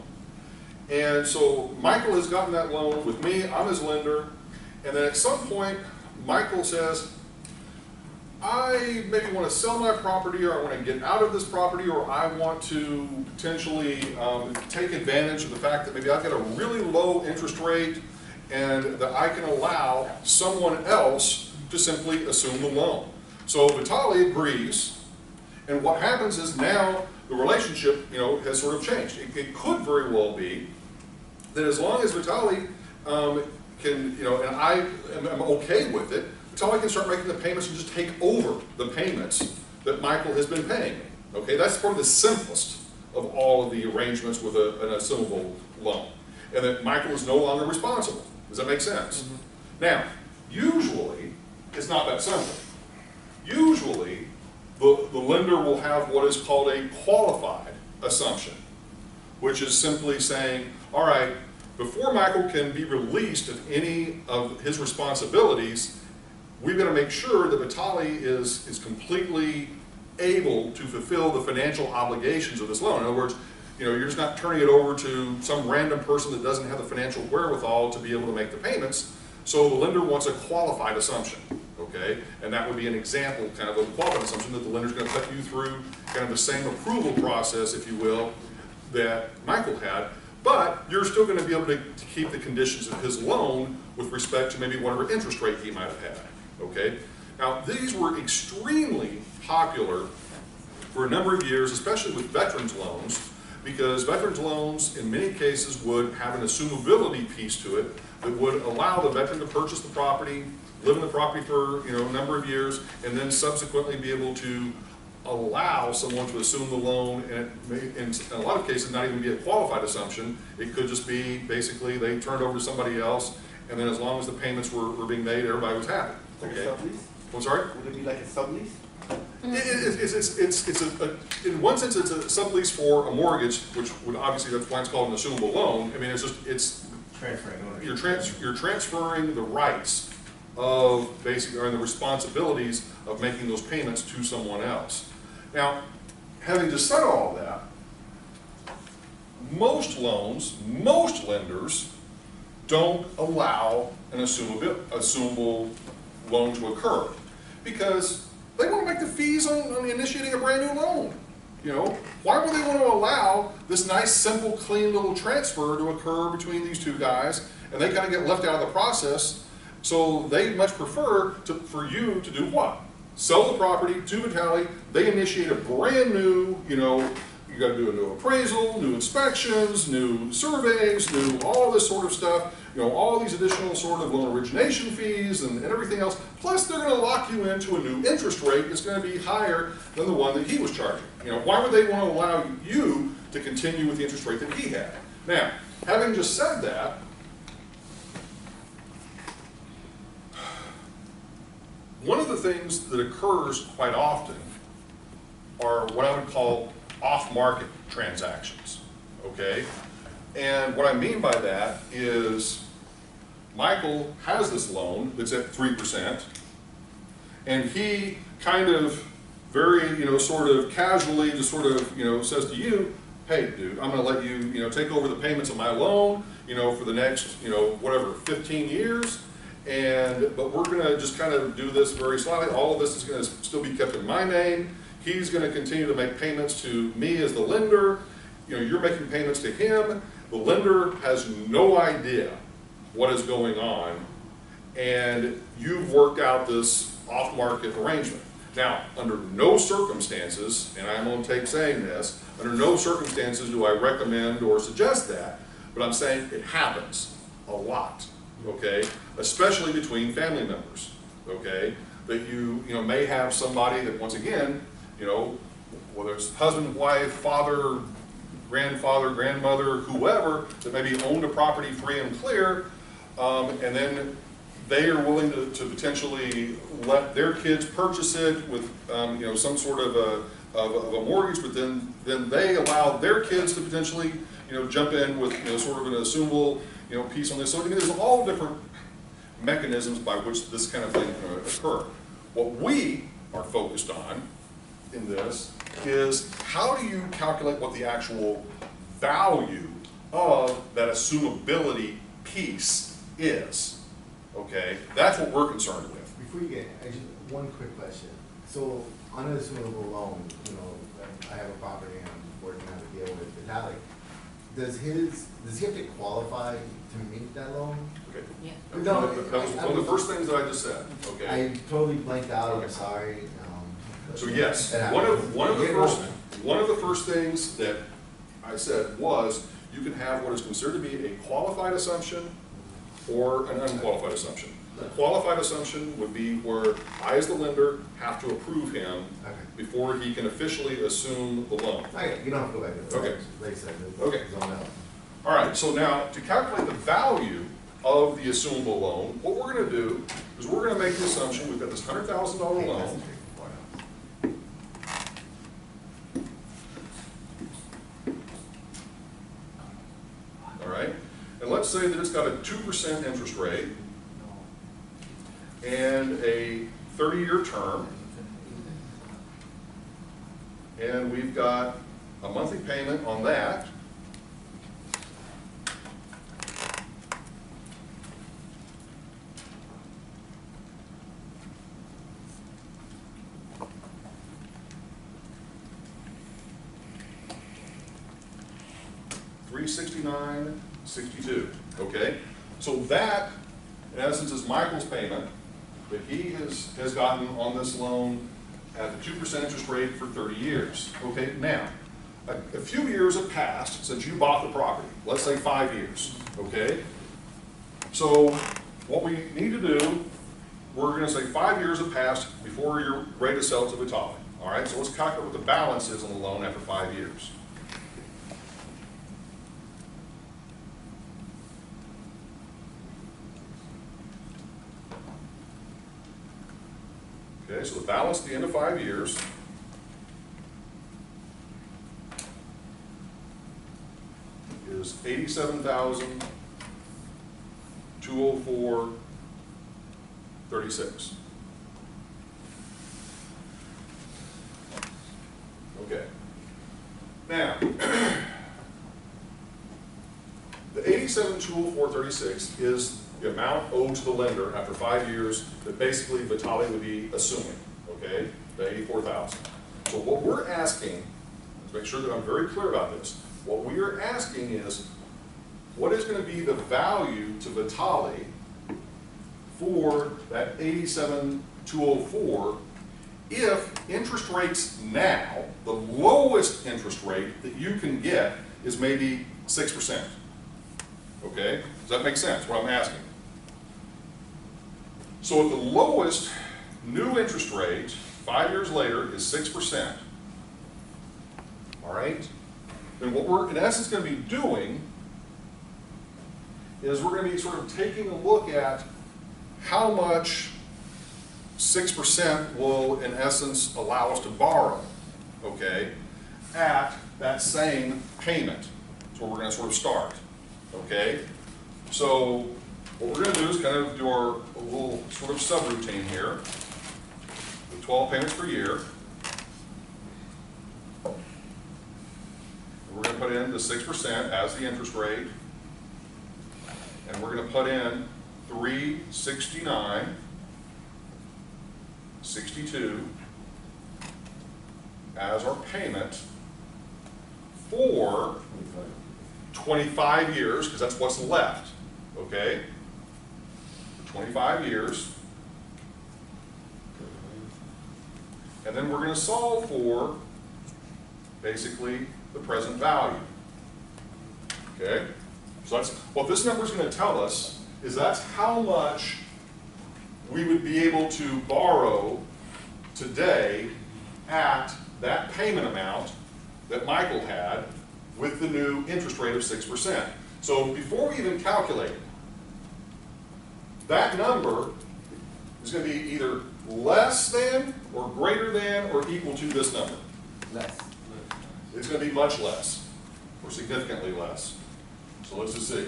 And so Michael has gotten that loan with me, I'm his lender, and then at some point, Michael says, I maybe want to sell my property, or I want to get out of this property, or I want to potentially take advantage of the fact that maybe I've got a really low interest rate and that I can allow someone else to simply assume the loan. So Vitaly agrees, and what happens is now the relationship, has sort of changed. It could very well be that as long as Vitaly can, and I am okay with it, Vitaly can start making the payments and just take over the payments that Michael has been paying me. Okay, that's probably the simplest of all of the arrangements with an assumable loan. And that Michael is no longer responsible. Does that make sense? Mm-hmm. Now, usually, it's not that simple. Usually, the lender will have what is called a qualified assumption, which is simply saying, all right, before Michael can be released of any of his responsibilities, we've got to make sure that Vitaly is completely able to fulfill the financial obligations of this loan. In other words, you're just not turning it over to some random person that doesn't have the financial wherewithal to be able to make the payments. So the lender wants a qualified assumption, okay? And that would be an example, kind of a qualified assumption that the lender's going to put you through kind of the same approval process, if you will, that Michael had. But you're still going to be able to keep the conditions of his loan with respect to maybe whatever interest rate he might have had, okay? Now, these were extremely popular for a number of years, especially with veterans loans, because veterans loans in many cases would have an assumability piece to it that would allow the veteran to purchase the property, live in the property for a number of years, and then subsequently be able to allow someone to assume the loan, and it may, in a lot of cases, not even be a qualified assumption. It could just be basically they turned over to somebody else, and then as long as the payments were being made, everybody was happy. Okay. Like a sublease? I'm sorry? Would it be like a sublease? In one sense, it's a sublease for a mortgage, which would obviously, that's why it's called an assumable loan. I mean, it's Transferring ownership. you're transferring the rights of basically, or the responsibilities of making those payments to someone else. Now, having just said all that, most loans, most lenders don't allow an assumable loan to occur because they want to make the fees on initiating a brand new loan. Why would they want to allow this nice, simple, clean little transfer to occur between these two guys, and they kind of get left out of the process? So they much prefer for you to do what? Sell the property to Vitaly. They initiate a brand new, you got to do a new appraisal, new inspections, new surveys, new all this sort of stuff. All these additional sort of loan origination fees and everything else. Plus, they're going to lock you into a new interest rate that's going to be higher than the one that he was charging. Why would they want to allow you to continue with the interest rate that he had? Now, having just said that, one of the things that occurs quite often are what I would call off-market transactions, okay? And what I mean by that is Michael has this loan that's at 3%, and he kind of very, sort of casually just sort of, says to you, hey, dude, I'm going to let you, take over the payments of my loan, for the next, whatever, 15 years. But we're going to just kind of do this very slightly. All of this is going to still be kept in my name. He's going to continue to make payments to me as the lender. You're making payments to him. The lender has no idea what is going on, and you've worked out this off-market arrangement. Now, under no circumstances, and I'm on tape saying this, under no circumstances do I recommend or suggest that, but I'm saying it happens a lot, okay? Especially between family members, okay? That you may have somebody that, once again, whether it's husband, wife, father, grandfather, grandmother, whoever, that maybe owned a property free and clear, and then they are willing to potentially let their kids purchase it with some sort of a mortgage, but then they allow their kids to potentially jump in with sort of an assumable piece on this. So I mean, there's all different mechanisms by which this kind of thing can occur. What we are focused on in this is how do you calculate what the actual value of that assumability piece is, okay? That's what we're concerned with. Before you get, just one quick question. So on an assumable loan, I have a property and I'm working out a deal with Vitaly. Does he have to qualify to meet that loan? Okay. Yeah. No, that was one of the first things that I just said, okay? I totally blanked out, Okay. I'm sorry. So yes, It one happens. of the Get first, older. one of the first things that I said was you can have what is considered to be a qualified assumption or an unqualified assumption. A qualified assumption would be where I, as the lender, have to approve him before he can officially assume the loan. Okay, you don't have to go back to it. Okay. Like I said, Okay. it's on that. All right, so now to calculate the value of the assumable loan, what we're going to do is we're going to make the assumption we've got this $100,000 loan. All right, and let's say that it's got a 2% interest rate and a 30-year term, and we've got a monthly payment on that. $369.62. Okay, so that, in essence, is Michael's payment that he has gotten on this loan at the 2% interest rate for 30 years. Okay, now, a few years have passed since you bought the property. Let's say 5 years. Okay, so what we need to do, we're going to say 5 years have passed before you're ready to sell it to Vitali. All right, so let's calculate what the balance is on the loan after 5 years. Okay, so the balance at the end of 5 years is $87,204.36. Okay. Now, the $87,204.36 is the amount owed to the lender after 5 years that basically Vitali would be assuming, okay, the $84,000. So what we're asking, to make sure that I'm very clear about this, what we are asking is, what is going to be the value to Vitali for that $87,204 if interest rates now, the lowest interest rate that you can get is maybe 6%? Okay, does that make sense, what I'm asking? So if the lowest new interest rate 5 years later is 6%, all right, then what we're in essence going to be doing is we're going to be sort of taking a look at how much 6% will in essence allow us to borrow, okay, at that same payment. That's where we're going to sort of start, okay? So what we're going to do is kind of do our little sort of subroutine here with 12 payments per year. We're going to put in the 6% as the interest rate, and we're going to put in $369.62 as our payment for 25 years, because that's what's left, okay? For 25 years. And then we're going to solve for basically the present value, okay? So that's what this number is going to tell us, is that's how much we would be able to borrow today at that payment amount that Michael had with the new interest rate of 6%. So before we even calculate it, that number is going to be either less than or greater than or equal to this number. Less. It's going to be much less or significantly less. So let's just see.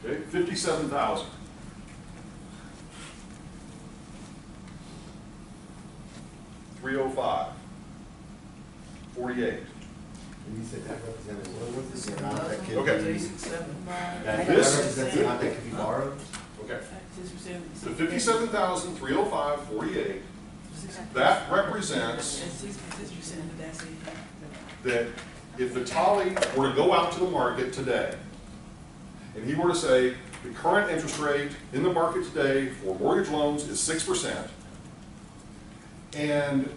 Okay, 57,000. $305. 48. And you said that represented, what was this amount that could Okay. be? This- That represents the amount that could be borrowed? Okay. So 57,305.48. That represents that if Vitale were to go out to the market today, and he were to say, the current interest rate in the market today for mortgage loans is 6%, and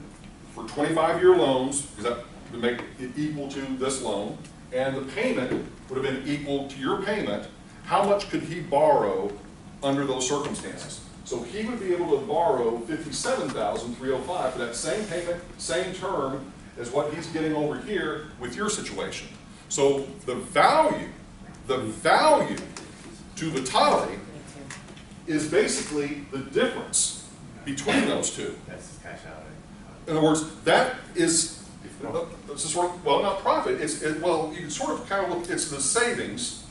for 25-year loans, because that would make it equal to this loan, and the payment would have been equal to your payment, how much could he borrow under those circumstances? So he would be able to borrow $57,305 for that same payment, same term as what he's getting over here with your situation. So the value to Vitale is basically the difference between those two. That's cash out. In other words, that is, it's a sort of, well, not profit, well, you can sort of kind of look, it's the savings.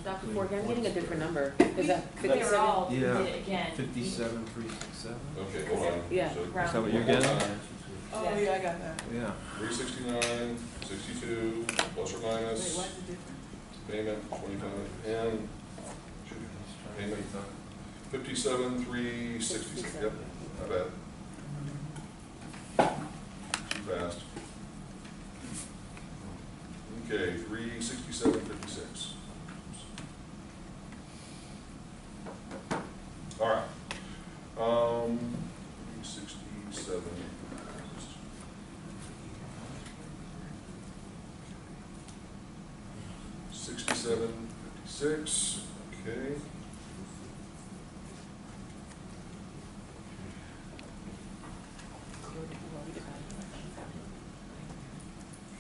Dr. Fork, I'm getting a different number. Is that They 57? were all, Yeah. again. 57,367. Okay, hold on. Yeah. So, Is that what you're getting? Oh, yeah, I got that. Yeah. 369, 62, plus or minus. Wait, what's the difference? Payment 25 and payment 57,366. Yep, my bad. Too fast. Okay, 367.56. All right. 367. 67.56. Okay.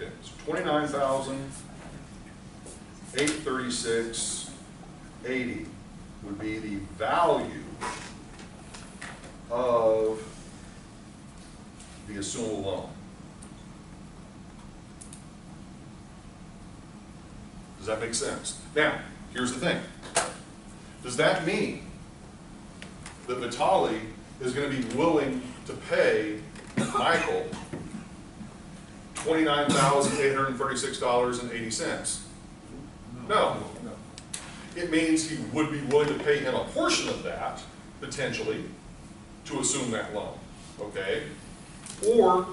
Okay, so 29,836.80 would be the value of the assumable loan. Does that make sense? Now, here's the thing. Does that mean that Vitale is going to be willing to pay Michael $29,836.80? No. It means he would be willing to pay him a portion of that, potentially, to assume that loan, okay? Or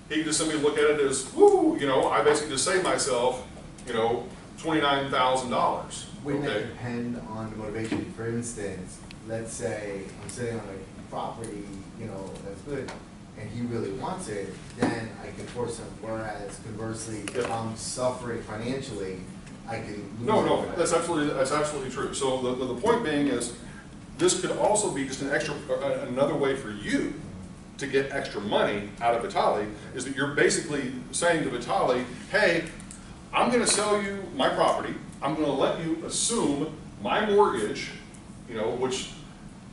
he could just simply look at it as, whoo, you know, I basically just saved myself, you know, $29,000. Wouldn't Okay. it depend on the motivation? For instance, let's say I'm sitting on a property, you know, that's good, and he really wants it, then I can force him. Whereas conversely, if I'm suffering financially, I can lose. No, it. that's absolutely true. So the point being is, this could also be just an extra, another way for you to get extra money out of Vitale, is that you're basically saying to Vitale, hey, I'm going to sell you my property. I'm going to let you assume my mortgage, you know, which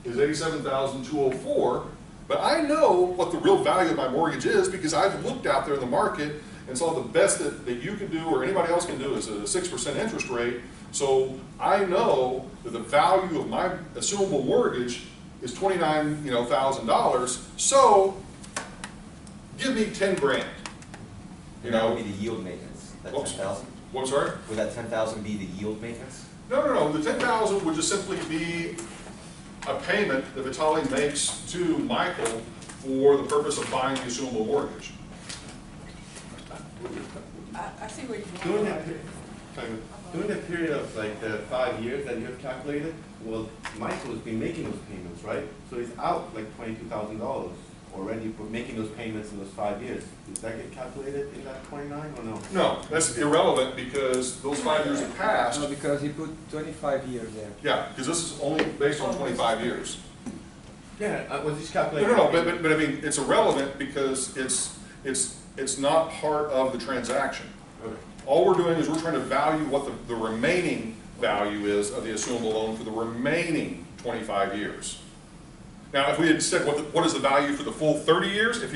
is $87,204. But I know what the real value of my mortgage is because I've looked out there in the market and saw the best that you can do or anybody else can do is a 6% interest rate. So I know that the value of my assumable mortgage is $29,000. So give me 10 grand. You That know. would be the yield maintenance, that Oops. 10,000? What, sorry? Would that 10,000 be the yield maintenance? No. The 10,000 would just simply be a payment that Vitale makes to Michael for the purpose of buying the assumable mortgage. I see where you're During going. that, during that period of like 5 years that you have calculated, well, Michael has been making those payments, right? So he's out like $22,000 already for making those payments in those 5 years. Does that get calculated in that 29 or no? No, that's irrelevant because those 5 years have passed. No, because he put 25 years there. Yeah, because this is only based on 25 years. Yeah, was this calculated? No, but I mean, it's irrelevant because it's not part of the transaction. Okay. All we're doing is we're trying to value what the remaining value is of the assumable loan for the remaining 25 years. Now, if we had said what is the value for the full 30 years, if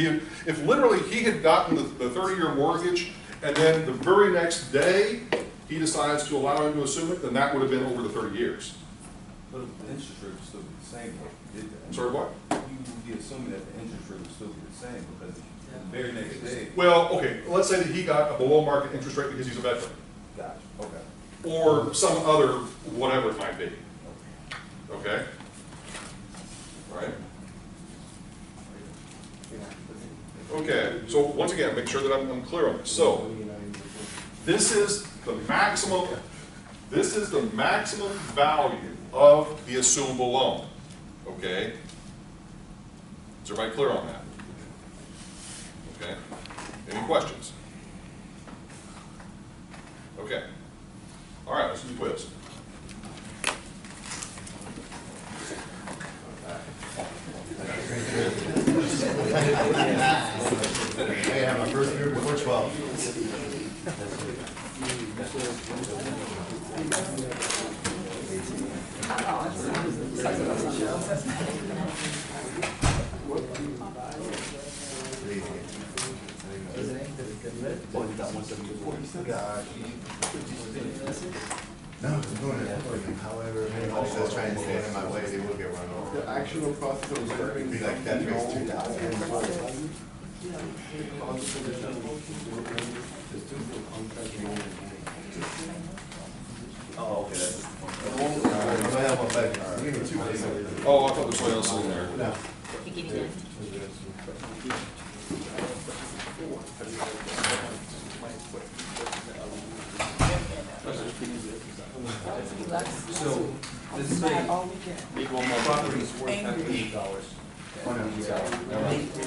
literally he had gotten the 30-year mortgage and then the very next day he decides to allow him to assume it, then that would have been over the 30 years. But the interest rate would still be the same though, if you did that. I'm sorry, what? You would be assuming that the interest rate would still be the same because the very next day. Well, okay, let's say that he got a below market interest rate because he's a veteran, Gotcha, okay. or some other, whatever it might be. Okay? All right? Okay, so once again, make sure that I'm clear on this. So, this is the maximum value of the assumable loan, okay? Is everybody clear on that? Okay, any questions? Okay, all right, let's do the quiz. Hey, I have my first beer before 12. No, I'm doing it. However, if anybody says trying to stand in my way, they will get run over. The actual process of It'd be like that makes 2,000. Oh, okay, that's. I have one back. Give me 2 days. Oh, I thought there was something else in there. No. You're getting it. So, let's say property is worth $5 million.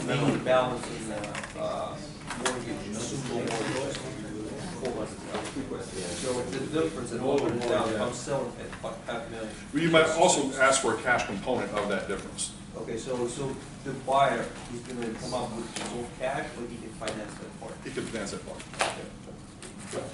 Remaining balance in mortgage, assumed mortgage, $400,000. So the difference in over and down, I'm selling at $500,000. Well, you might also ask for a cash component of that difference. Okay, so the buyer is gonna come up with his own cash, or he can finance that part? He could finance that part. Okay.